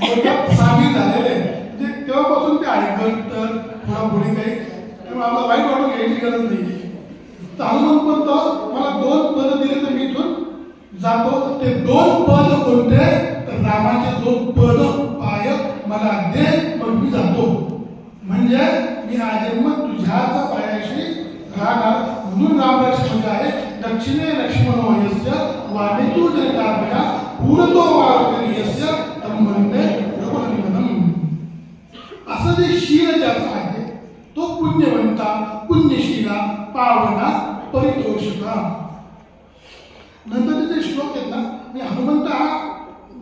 गोटात सामील झालेले. म्हणजे तेव्हापासून ते ऐकत तर थोडा पुढे काही त्यामुळे आम्हाला वाईट वाटून घ्यायची गरज नाही. तर हनुमंत म्हणतो मला 2 पद दिले तर मी इथून जातो. ते 2 पद कोणते? तर रामाचे 2 पद पाय मला दे मग मी जातो. म्हणजे मी आजन्म तुझ्याच पायाशी राहणार. म्हणून राम लक्ष्मण आहे दक्षिणे लक्ष्मणो यस्य वामेतु जनकार्मया पूर्णतो वारकरीयस्य तम वंदे रघुनंदनम. असं जे शील ज्याचं आहे तो पुण्यवंता पुण्यशीला पावना परितोषका. नंतर जे श्लोक आहेत ना, म्हणजे हनुमंत हा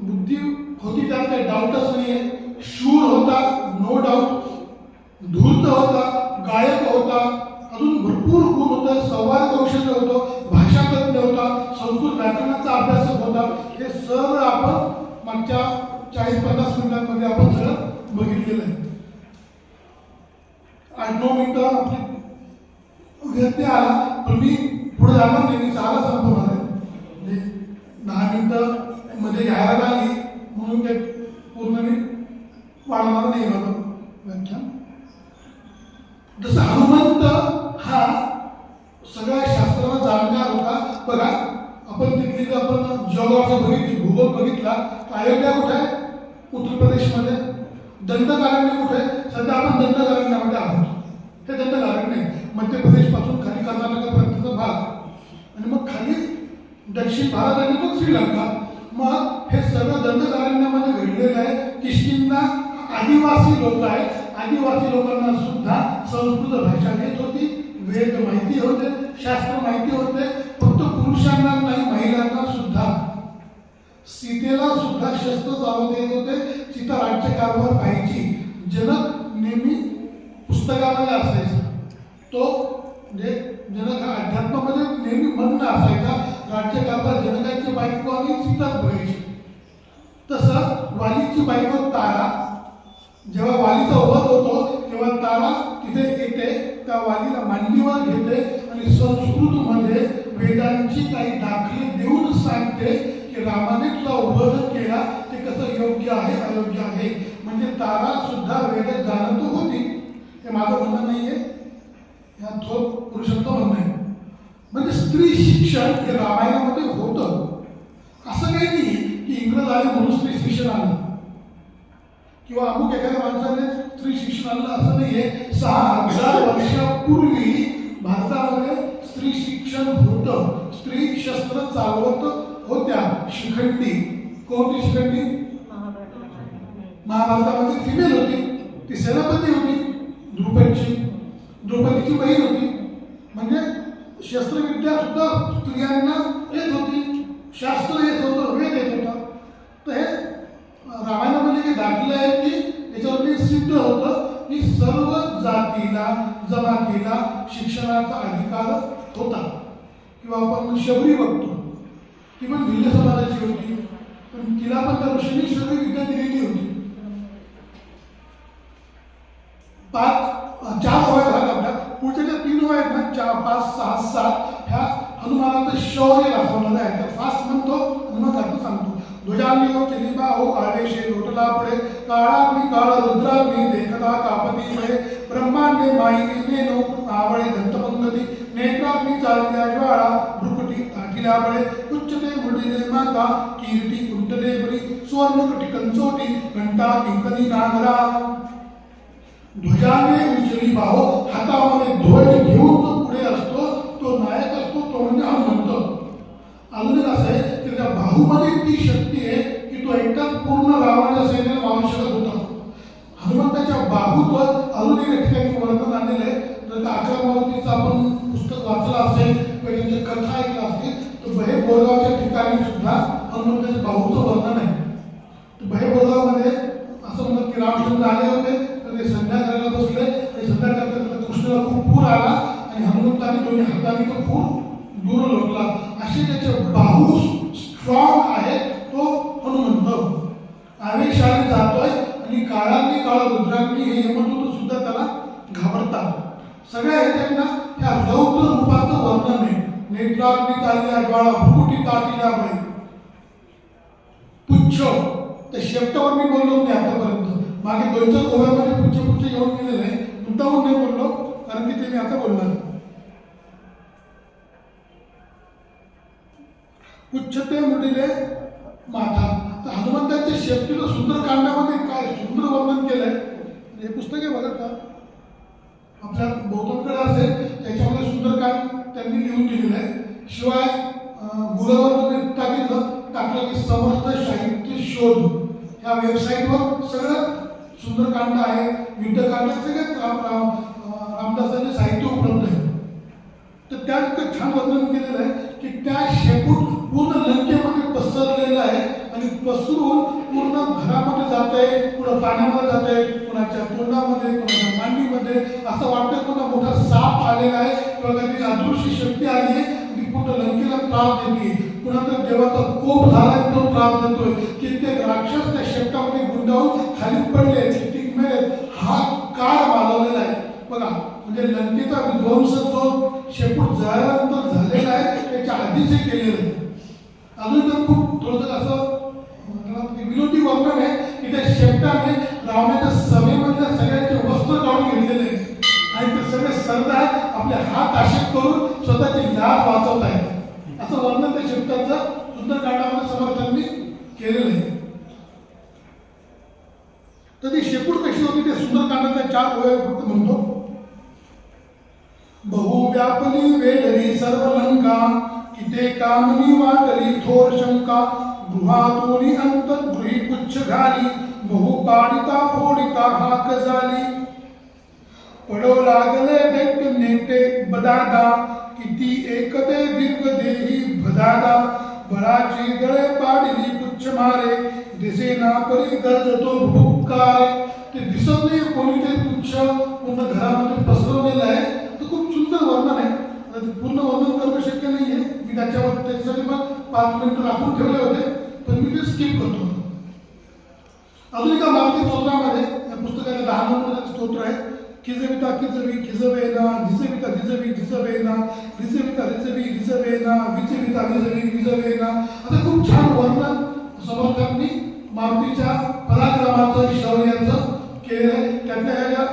बुद्धी होती त्यात काही डाऊटच नाहीये. शूर होता नो डाऊट, धूर्त होता, गायक होता, अजून भरपूर गुण होते, संवाद कौशल्य होतं, भाषा तज्ञ होता, संस्कृत व्याकरणाचा अभ्यासक होता. हे सर्व आपण मागच्या 40-50 मिनिटांमध्ये आपण सगळं बघितलेलं आहे. 8-9 मिनिटं आपली व्यक्ती आला पण मी पुढे जाणार नाही, मी 6ला संपवणार आहे. म्हणजे 10 मिनिटं मध्ये घ्यायला आली म्हणून ते पूर्ण मी वाढवणार नाही माझं व्याख्यान. जसं हनुमंत हा सगळ्या शास्त्राला जाणकार होता. बघा आपण तिथली जर आपण जिओग्राफी बघितली, भूगोल बघितला तर अयोध्या कुठे आहे? उत्तर प्रदेशमध्ये. दंडकारण्य कुठे आहे? सध्या आपण दंडकारण्यामध्ये आहोत. हे दंडकारण्य आहे मध्य प्रदेश पासून खाली कर्नाटकापर्यंतचा भाग आणि मग खाली दक्षिण भारत आणि मग श्रीलंका. मग हे सगळं दंडकारण्यामध्ये घडलेलं आहे. किष्किंधा आदिवासी लोक आहेत. आदिवासी लोकांना सुद्धा संस्कृत भाषा येत होती, वेद माहिती होते, शास्त्र माहिती होते. फक्त पुरुषांना नाही, महिलांना सुद्धा. सीतेला सुद्धा शस्त्र चालवता येत होते, सीता राज्यकारभार पाहायची. जनक नेहमी पुस्तकामध्ये असायचा. तो म्हणजे जनक हा अध्यात्मामध्ये नेहमी मग्न असायचा. राज्यकारभार जनकाची बायको आणि सीताच बघायची. तसं वालीची बायको तारा, जेव्हा वालीचा वध होतो तेव्हा तारा तिथे येते, त्या वालीला मांडीवर घेते आणि संस्कृतमध्ये वेदांची काही दाखले देऊन सांगते की रामाने तुला वध केला ते कसं योग्य आहे अयोग्य आहे. म्हणजे तारा सुद्धा वेद जाणत होती. हे माझं म्हणणं नाहीये, या थोर पुरुषत्व म्हणणं आहे. म्हणजे स्त्री शिक्षण हे रामायणामध्ये होतं. असं काही नाही की इंग्रज आले म्हणून स्त्री शिक्षण आलं किंवा अमुक एखाद्या माणसाने स्त्री शिक्षण आणलं असं नाहीये. 6000 वर्षापूर्वी भारतामध्ये स्त्री शिक्षण होतं. स्त्री शस्त्र चालवत होत्या. शिखंडी कोणती? शिखंडी महाभारतामध्ये फिमेल होती, ती सेनापती होती. द्रौपदीची बहीण होती. म्हणजे शस्त्रविद्या सुद्धा स्त्रियांना येत होती, शास्त्र येत होतं, वेद येत होता. तर हे दाखले आहेत की याच्यावरती सिद्ध होतं की सर्व जातीला जमातीला शिक्षणाचा अधिकार होता. किंवा आपण शबरी बघतो, ती पण भिल्ल समाजाची होती, पण तिला पण त्या ऋषींनी सगळी विद्या दिलेली होती. 4 ओव्या झाल्या आपल्या, पुढच्या ज्या 3 ओव्या आहेत ना, 4, 5, 6, 7 ह्या हनुमानाचं शौर्य दाखवलेलं आहे. तर फास्ट म्हणतो आणि मग अर्थ सांगतो. ध्वजांनी हो चलिबा हो आवेशे लोटला पडे, काळाग्नी काळ रुद्राग्नी देखता कापती पडे, ब्रह्मांडे माईने नेनो आवळे दंतपंगती, नेत्राग्नी चालत्या ज्वाळा भ्रुकुटी ताकिल्या बळे, उच्चते मुरडीने माता कीर्ती कुंटले बरी, सुवर्णकटी कंचोटी घंटा किंकणी नागरा. ध्वजाने उचली बाहो, हातामध्ये ध्वज घेऊन तो पुढे असतो, तो नायक असतो, तो म्हणजे हनुमंत. अजून असं आहे की त्या बाहूमध्ये ती शक्ती आहे की तो एकटाच पूर्ण रावणाच्या सैन्याला मारू शकत होता. हनुमंताच्या बाहूवर अजून एक ठिकाणी वर्णन आलेलं आहे. जर का 11 मारुतीचं आपण पुस्तक वाचलं असेल किंवा त्यांची कथा ऐकलं असेल तर बहे बोरगावच्या ठिकाणी सुद्धा हनुमंताच्या बाहूचं वर्णन आहे. तर बहे बोरगावमध्ये असं म्हणतात की रामचंद्र आले होते, तर ते संध्या करायला बसले आणि संध्या करता कृष्णाला खूप पूर आला आणि हनुमंताने दोन्ही हाताने तो पूर दूर लोटला. असे त्याचे बाहू स्ट्रॉंग आहे तो हनुमंत. आवेशाने जातोय आणि काळाग्नी काळ रुद्राग्नी हे यमदूत सुद्धा त्याला घाबरतात. सगळ्या ह्याच्यात त्या रौद्र रूपाचं वर्णन आहे. नेत्राग्नी चालल्या ज्वाळा भ्रुकुटी ताकिल्या बळे, पुच्छ त्या शेपटावर मी बोललो नाही आतापर्यंत. मागे 2-4 ओव्यामध्ये पुच्छ येऊन गेलेलं आहे. मुद्दाहून नाही बोललो कारण की ते मी आता बोलणार. उच्चते मुडीले माथा. तर हनुमंताच्या शेपटीला सुंदरकांडामध्ये काय सुंदर वर्णन केलंय. हे पुस्तक आहे बघा का आपल्या बहुतांकडे असेल, त्याच्यामध्ये सुंदरकांड त्यांनी लिहून दिलेलं आहे. शिवाय गुगलवर टाकलं की समर्थ साहित्य शोध ह्या वेबसाईटवर सगळं सुंदरकांड आहे, युद्धकांड सगळं रामदासांचे साहित्य उपलब्ध आहे. तर त्यात इतकं छान वर्णन केलेलं आहे की त्या शेपूट पूर्ण लंकेमध्ये पसरलेलं आहे आणि पसरून पूर्ण घरामध्ये जात आहे, पुढं पाण्यामध्ये जात आहे, कुणाच्या तोंडामध्ये, कुणाच्या मांडीमध्ये. असं वाटतं पुन्हा मोठा साप आलेला आहे किंवा काहीतरी अदृश्य शक्ती आली आहे ती पूर्ण लंकेला त्रास देते. पुन्हा तर देवाचा कोप झालाय तो त्रास देतोय. कित्येक राक्षस त्या शेपटामध्ये गुंडावून खाली पडले, कित्येक मेले. हा काळ मालवलेला आहे बघा. म्हणजे लंकेचा विध्वंस जो शेपूट जळाल्यानंतर झालेला आहे त्याच्या आधीच हे केलेलं आहे. अजून तर खूप थोडंसं असं विनोदी वर्णन आहे की त्या शेपटाने रावणाच्या सभेमधल्या सगळ्यांचे वस्त्र काढून घेतलेले आहे आणि ते सगळे सरदार आपले हात आशेप करून स्वतःची लाभ वाचवत आहेत. असं वर्णन त्या शेपटाचं सुंदरकांडामध्ये समर्थांनी केलेलं आहे. तर ती शेपूट कशी होती ते सुंदरकांडाच्या 4 ओव्या फक्त म्हणतो. बहुव्यापली वेडली सर्व लंका, किते कामनी वाटली थोर शंका, गृहातोनी अंतर्गृही पुच्छ घाली, बहु पाडिता फोडिता हाक झाली. पडो लागले दैत्य नेते बदादा, किती एकते दीर्घ देही भदादा, बळाची गळे पाडली पुच्छ मारे, दिसेना परी गरजतो भुक्कारे. ते दिसत नाही कोणी ते पुच्छ पूर्ण घरामध्ये पसरवलेलं आहे. तर खूप सुंदर वर्णन आहे. पूर्ण वर्णन करणं शक्य नाहीये. मी त्याच्यासाठी पण 5 मिनिटं राखून ठेवले होते पण मी ते स्किप करतो. अजून एका मारुती स्तोत्रामध्ये या पुस्तकाला 10 नंबरचं स्तोत्र आहे. किजविता किजवी किजवेना, झिजविता झिजवी झिजवेना, रिजविता रिजवी रिजवेना, विजविता रिजवी विजवेना. आता खूप छान वर्णन समर्थांनी मारुतीच्या पराक्रमाचं शौर्याचं केलं. त्यातल्या ह्या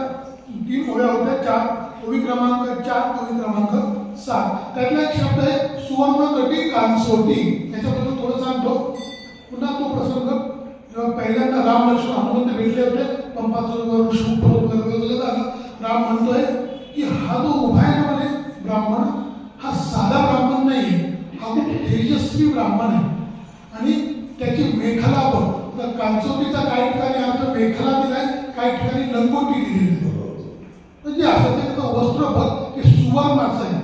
3 ओव्या होत्या. 4 ओवी क्रमांक 4, ओवी क्रमांक 7. त्यातला एक शब्द आहे सुवर्णकटी कांसोटी. याच्याबद्दल थोडं सांगतो. पुन्हा तो प्रसंग जेव्हा पहिल्यांदा राम लक्ष्मण हनुमंत भेटले होते पंपा सरोवर शिवपर्वत वगैरे झाला. राम म्हणतोय की हा जो उभा आहे ना म्हणे ब्राह्मण, हा साधा ब्राह्मण नाही, हा खूप तेजस्वी ब्राह्मण आहे. आणि त्याची मेखला बघ. तर कांसोटीचा काही ठिकाणी अर्थ मेखला दिलाय, काही ठिकाणी लंगोटी दिलेली. म्हणजे असं त्याचं वस्त्र बघ ते सुवर्णाचं आहे.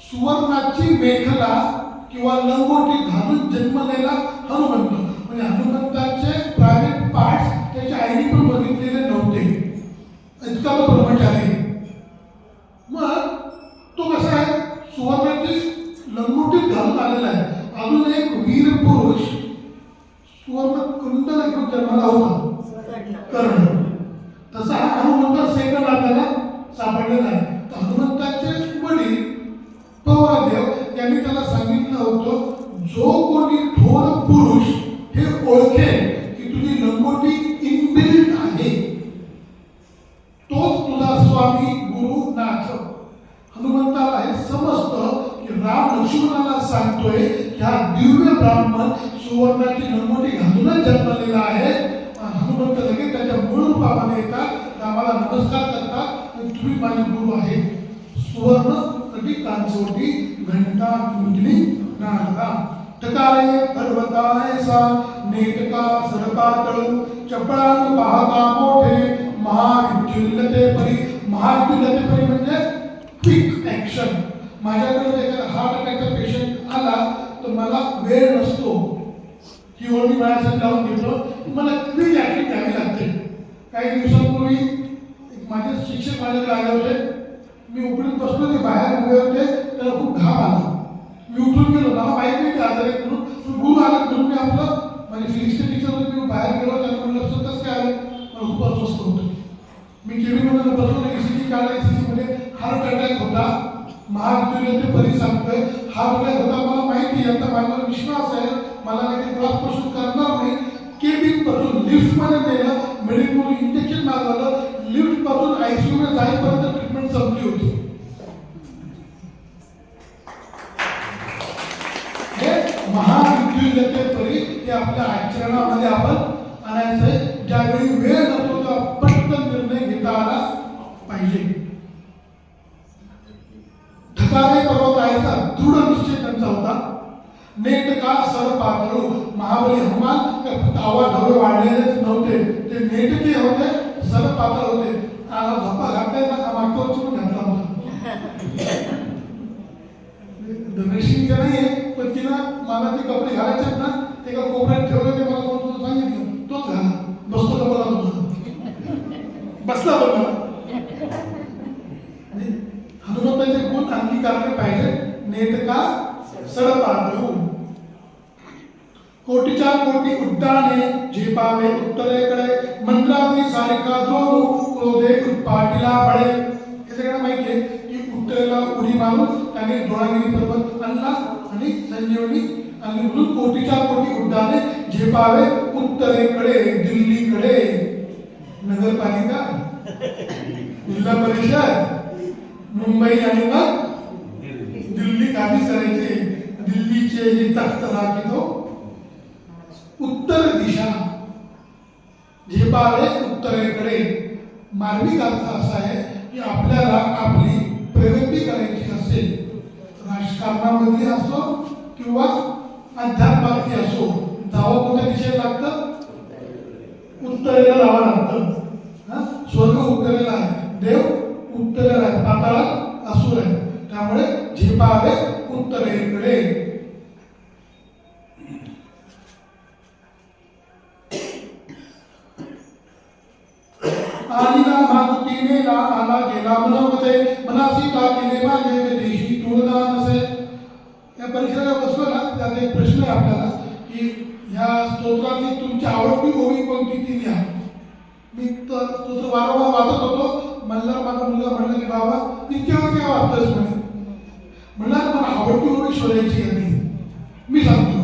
सुवर्णाची मेखला किंवा लंगोटी घालून जन्मलेला हनुमंत. म्हणजे हनुमंताचे जन्माला होतं कर्ण. तसा हा हनुमंत सेकंड आपल्याला सापडलेला आहे. तर हनुमंताचे वडील पवारदेव यांनी त्याला सांगितलं होतं, जो कोणी थोर पुरुष हे ओळखेल की तुझी लंगोटी इनबिल्ट आहे, तोच तुझा स्वामी गुरु नाथ. हनुमंताला हे समजतं की राम लक्ष्मणाला सांगतोय की हा दिव्य ब्राह्मण सुवर्णाची लंगोटी घालूनच जन्मलेला आहे. हनुमंत लगेच त्याच्या मूळ रूपामध्ये येतात, रामाला नमस्कार करतात आणि तुम्ही माझे गुरु आहे. सुवर्ण कटी कांचोटी घंटा कुंडली नागरा टकारे पर्वताय सा नेटका सरपा तळू चपळान पाहता मोठे महाविद्युल्लते परी. महाविद्युल्लते परी म्हणजे क्विक ऍक्शन. माझ्याकडे एखादा हार्ट अटॅकचा पेशंट आला तर मला वेळ नसतो की ओळखी माझ्यासाठी लावून घेतो, मला क्विक ऍक्शन घ्यावी लागते. काही दिवसांपूर्वी माझे शिक्षक माझ्याकडे आले होते. मी उघडून बसलो, ते बाहेर उभे होते, त्याला खूप घाम आला. मी उठून गेलो, मला माहित नाही ते आजार आहे म्हणून. गुरु आला म्हणून मी आपलं माझी फिजिक्सचे टीचर होते, मी बाहेर गेलो. त्यांना म्हणलं असं कसं काय आलं, मला खूप अस्वस्थ होतं. मी केबिनमध्ये बसलो, ECG काढला. ECG मध्ये हार्ट अटॅक होता. महाविद्युल्लते परी सांगतोय हार्ट अटॅक होता. मला माहिती आहे, आता माझ्यावर विश्वास आहे, मला काही त्रासपासून करणार नाही. केबिन पासून लिफ्ट मध्ये नेलं, मेडिकल इंजेक्शन मारलं, लिफ्ट पासून ICU मध्ये जाईपर्यंत ट्रीटमेंट संपली होती. हे महाविद्युल्लते परी हे आपल्या आचरणामध्ये आपण आणायचंय. ज्यावेळी वेळ नसतो तेव्हा पटकन निर्णय घेता आला पाहिजे. ठकारे पर्वताचा दृढ निश्चय त्यांचा होता. नेटका सर पातळू. महाबली हनुमान आवाज ढवळे वाढलेलेच नव्हते, ते नेटके होते, सर पातळ होते. झप्पा घातला मागच्या वर्षी पण घातला होता. धनश्रीच्या नाहीये, पण तिनं मला ते कपडे घालायचे ना, ते एका कोपऱ्यात ठेवले, ते मला कोण सांगितलं तोच घाला. बसतो का मला बसला पण मला. हनुमंताचे गुण अंगीकारले पाहिजे. नेटका सडपातळू. कोटीच्या कोटी उड्डाणे झेपावे उत्तरेकडे मंत्रादी सारिका जोडू क्रोधे उत्पाटीला बळे. हे सगळ्यांना माहिती आहे की उत्तरेला उडी मारून त्याने द्रोणागिरी पर्वत आणला आणि संजीवनी आणि म्हणून कोटीच्या कोटी उड्डाणे झेपावे उत्तरेकडे दिल्लीकडे. नगरपालिका, जिल्हा परिषद, मुंबई आणि मग दिल्ली काबीज करायचे. दिल्लीचे हे तख्त राखितो उत्तर दिशा झेपावे उत्तरेकडे. मार्मिक अर्थ असा आहे की आपल्याला आपली प्रगती करायची असेल, राजकारणामध्ये असो किंवा अध्यात्मामध्ये असो, जावं कोणत्या दिशेला लागतं? उत्तरेला जावं लागतं. स्वर्ग उत्तरेला आहे, देव उत्तरेला आहे, पाताळात असुर आहे. त्यामुळे झेपावे उत्तरेकडे. आलीला मागुतीने ला आला गेला मनोमते मनासी का केले माझे देशी तुळना नसे. या परीक्षेला बसलो ना, त्यात एक प्रश्न आहे आपल्याला की ह्या स्तोत्रातली तुमची आवडती ओवी कोणती ती लिहा. मी स्तोत्र वारंवार वाचत होतो. मला माझा मुलगा म्हणला की बाबा तिच्यावर काय वाचतोस म्हणे. म्हणला मला आवडती ओवी शोधायची आहे. मी सांगतो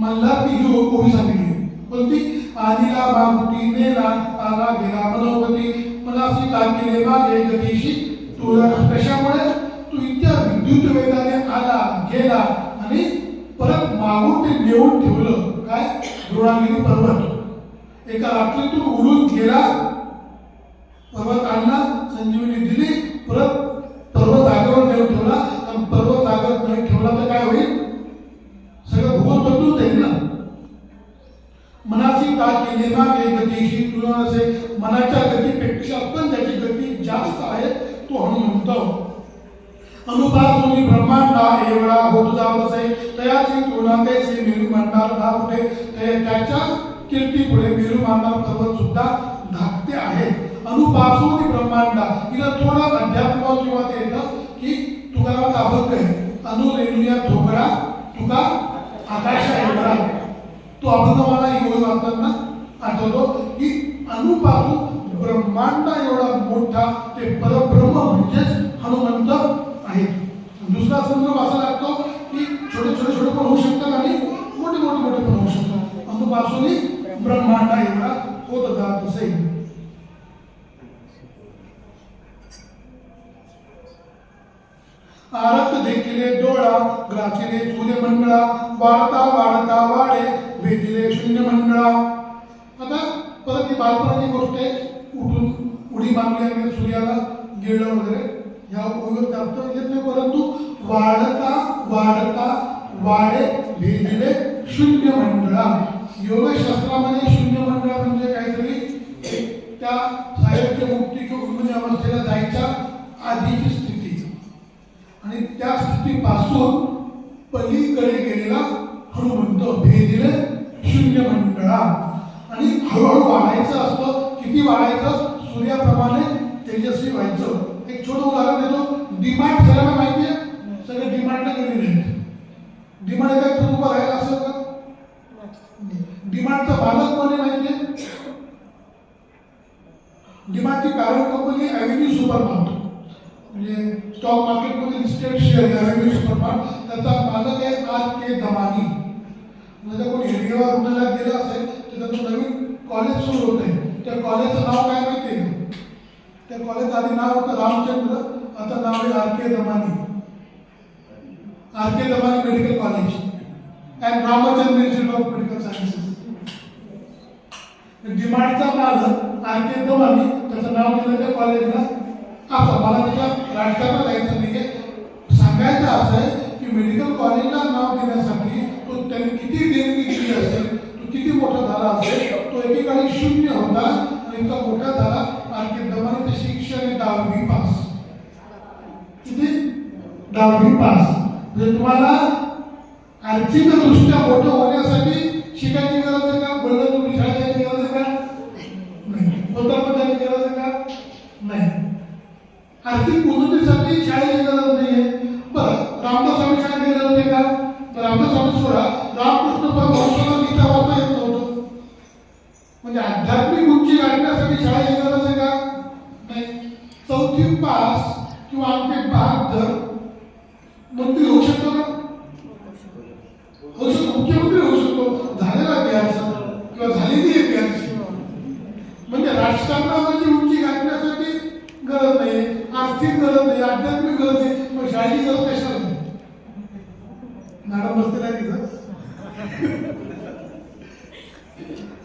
मला ती ही ओवी सांगितली कोणती. आलीला मागुतीने ला आला गेला मनोमती मनासी का केले माझे गतीशी तुळना. कशामुळे तू इतक्या विद्युत वेगाने आला गेला आणि परत मागून ते नेऊन ठेवलं. काय? द्रोणागिरी पर्वत. एका रात्रीतून उडून गेला, पर्वत आणला, संजीवनी दिली, परत पर्वत जागेवर नेऊन ठेवला. आणि पर्वत जागेवर नाही ठेवला तर काय होईल? सगळं भूगोल बदलून जाईल ना. मनाची का केली मागे गतीशी तुलना असे. मनाच्या गतीपेक्षा पण त्याची गती जास्त आहे, तो हनुमंत. अनुपासून ब्रह्मांडा एवढा होत जात असे, तयाची तुलना कैसे मेरू मांडार धावते. त्याच्या कीर्ती पुढे मेरू मांडार पर्वत सुद्धा धाकटे आहे. अनुपासून ब्रह्मांडा. तिला थोडं अध्यात्म किंवा ते येतं की तुकारामाचा अभंग आहे, अनु रेणुया ठोकरा तुका आकाशा एवढा. तो अभंग मला ही ओळख वाचताना आठवतो की अणुपासून ब्रह्मांड एवढा मोठा ते परब्रह्म म्हणजेच हनुमंत आहेत. दुसरा संदर्भ असा लागतो की छोटे छोटे छोटे पण होऊ शकतात आणि मोठे मोठे मोठे पण होऊ शकतात. अणुपासूनही ब्रह्मांड एवढा होत जात असे. आरत देखिले डोळा ग्राचिले चुले मंडळा वाढता वाढता वाढे भेदिले शून्य मंडळा. आता परत ती बालपणाची गोष्ट आहे. उठून उडी मारली आणि सूर्याला गिळलं वगैरे ह्या ओळीवर जास्त येत नाही, परंतु वाढता वाढता वाढे भेदिले शून्य मंडळा. योगशास्त्रामध्ये शून्य मंडळ म्हणजे काहीतरी त्या साहित्य मुक्ती किंवा उन्मनी अवस्थेला जायच्या आधीची स्थिती आणि त्या स्थितीपासून पलीकडे गेलेला हनुमंत भेदिले शून्य मंडळा. आणि हळूहळू वाढायचं असतं. किती वाढायचं? सूर्याप्रमाणे तेजस्वी व्हायचं. एक छोटं उदाहरण देतो. डिमांड सगळ्यांना माहिती आहे, सगळे डिमांडला गेलेले आहेत. डिमांड एका उभं राहायला असं का? डिमांडचा मालक कोण आहे माहिती आहे? डिमांडची कारण कंपनी ॲव्हेन्यू सुपरमार्ट, म्हणजे स्टॉक मार्केटमध्ये लिस्टेड शेअर ॲव्हेन्यू सुपरमार्ट, त्याचा मालक आहे R.K. दमानी. म्हणजे कोणी एरियावर रुग्णालयात गेलं असेल तर त्याचं नवीन कॉलेज सुरू होत आहे. त्या कॉलेजचं नाव काय माहिती आहे? त्या कॉलेजचं आधी नाव होतं रामचंद्र, आता नाव आहे R.K. Damani. R.K. Damani medical college and Ramchandra institute of medical sciences. डिमांडचा मालक R.K. दमानी, त्याचं नाव दिलं त्या कॉलेजला. असं मला त्याच्या राजकारणात जायचं नाहीये. सांगायचं असं आहे की मेडिकल कॉलेजला नाव देण्यासाठी तो त्यांनी किती देणगी दिली असेल, तो किती मोठा झाला असेल. तो एकेकाळी शून्य होता आणि इतका मोठा झाला. R.K. दमानीचं शिक्षण आहे 10वी पास. किती? 10वी पास. म्हणजे तुम्हाला आर्थिक दृष्ट्या मोठं होण्यासाठी शिकायची गरज आहे का? बळगत तुम्ही शाळेत जायची गरज आहे का? नाही. स्वतः जायची गरज आहे का? नाही. आर्थिक उन्नतीसाठी शाळेची गरज नाहीये. बरं, रामदास स्वामी शाळेत गेले होते का? तर रामदास स्वामी सोडा, रामकृष्ण परमहंसाला गीता वाचता येत नव्हतं. म्हणजे आध्यात्मिक उंची गाठण्यासाठी शाळेची गरज आहे का? नाही. 4थी पास किंवा 872 मंत्री होऊ शकतो का? होऊ शकतो. मुख्यमंत्री होऊ शकतो. झालेला बिहार किंवा झालेली आहे बिहारची. म्हणजे राजकारणामध्ये उंची गाठण्यासाठी गरज नाही, आर्थिक गरज नाही, आध्यात्मिक गरज नाही, पण शाळेची गरज कशाला नाही? मॅडम बसते नाही तिथं.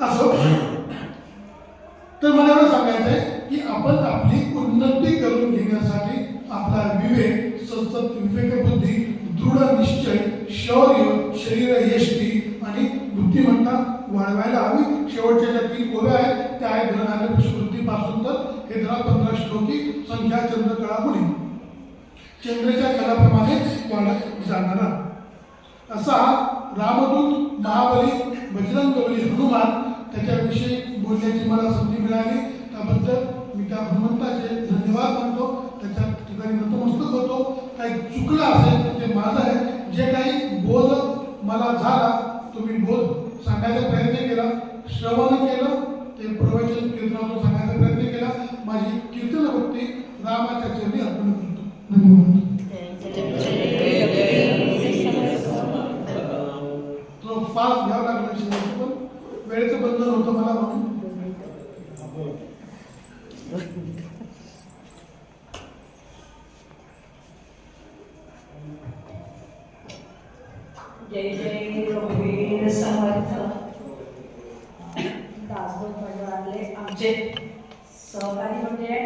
असो, तर मला एवढं सांगायचं आहे की आपण आपली उन्नती करून घेण्यासाठी आपला विवेक, सतत विवेकबुद्धी, दृढ निश्चय, शौर्य, शरीर यष्टी आणि बुद्धिमत्ता वाढवायला हवी. शेवटच्या ज्या 3 ओव्या आहेत त्या आहेत धनाने पुष्पवृत्तीपासून तर हे 15 श्लोकी संख्या चंद्रकळा गुणी चंद्राच्या कलाप्रमाणे वाढत जाणारा असा रामदूत, महाबली, बजरंगबली, हनुमान त्याच्याविषयी बोलण्याची मला संधी मिळाली. त्याबद्दल मी त्या हनुमंताचे धन्यवाद मानतो. त्याच्या ठिकाणी नतमस्तक होतो. काही चुकलं असेल तर ते माझं आहे. जे काही बोध मला झाला तो मी बोध सांगायचा प्रयत्न केला, श्रवण केलं, ते प्रवचन केंद्रातून सांगायचा प्रयत्न केला. माझी कीर्तन भक्ती रामाच्या चरणी अर्पण करतो. धन्यवाद. तो फास्ट घ्यावा लागला शेवटी, पण वेळेचं बंधन होतं मला म्हणून. जय जय रघुवीर समर्थ. दासबोध मंडळातले आमचे सहकारी म्हणजे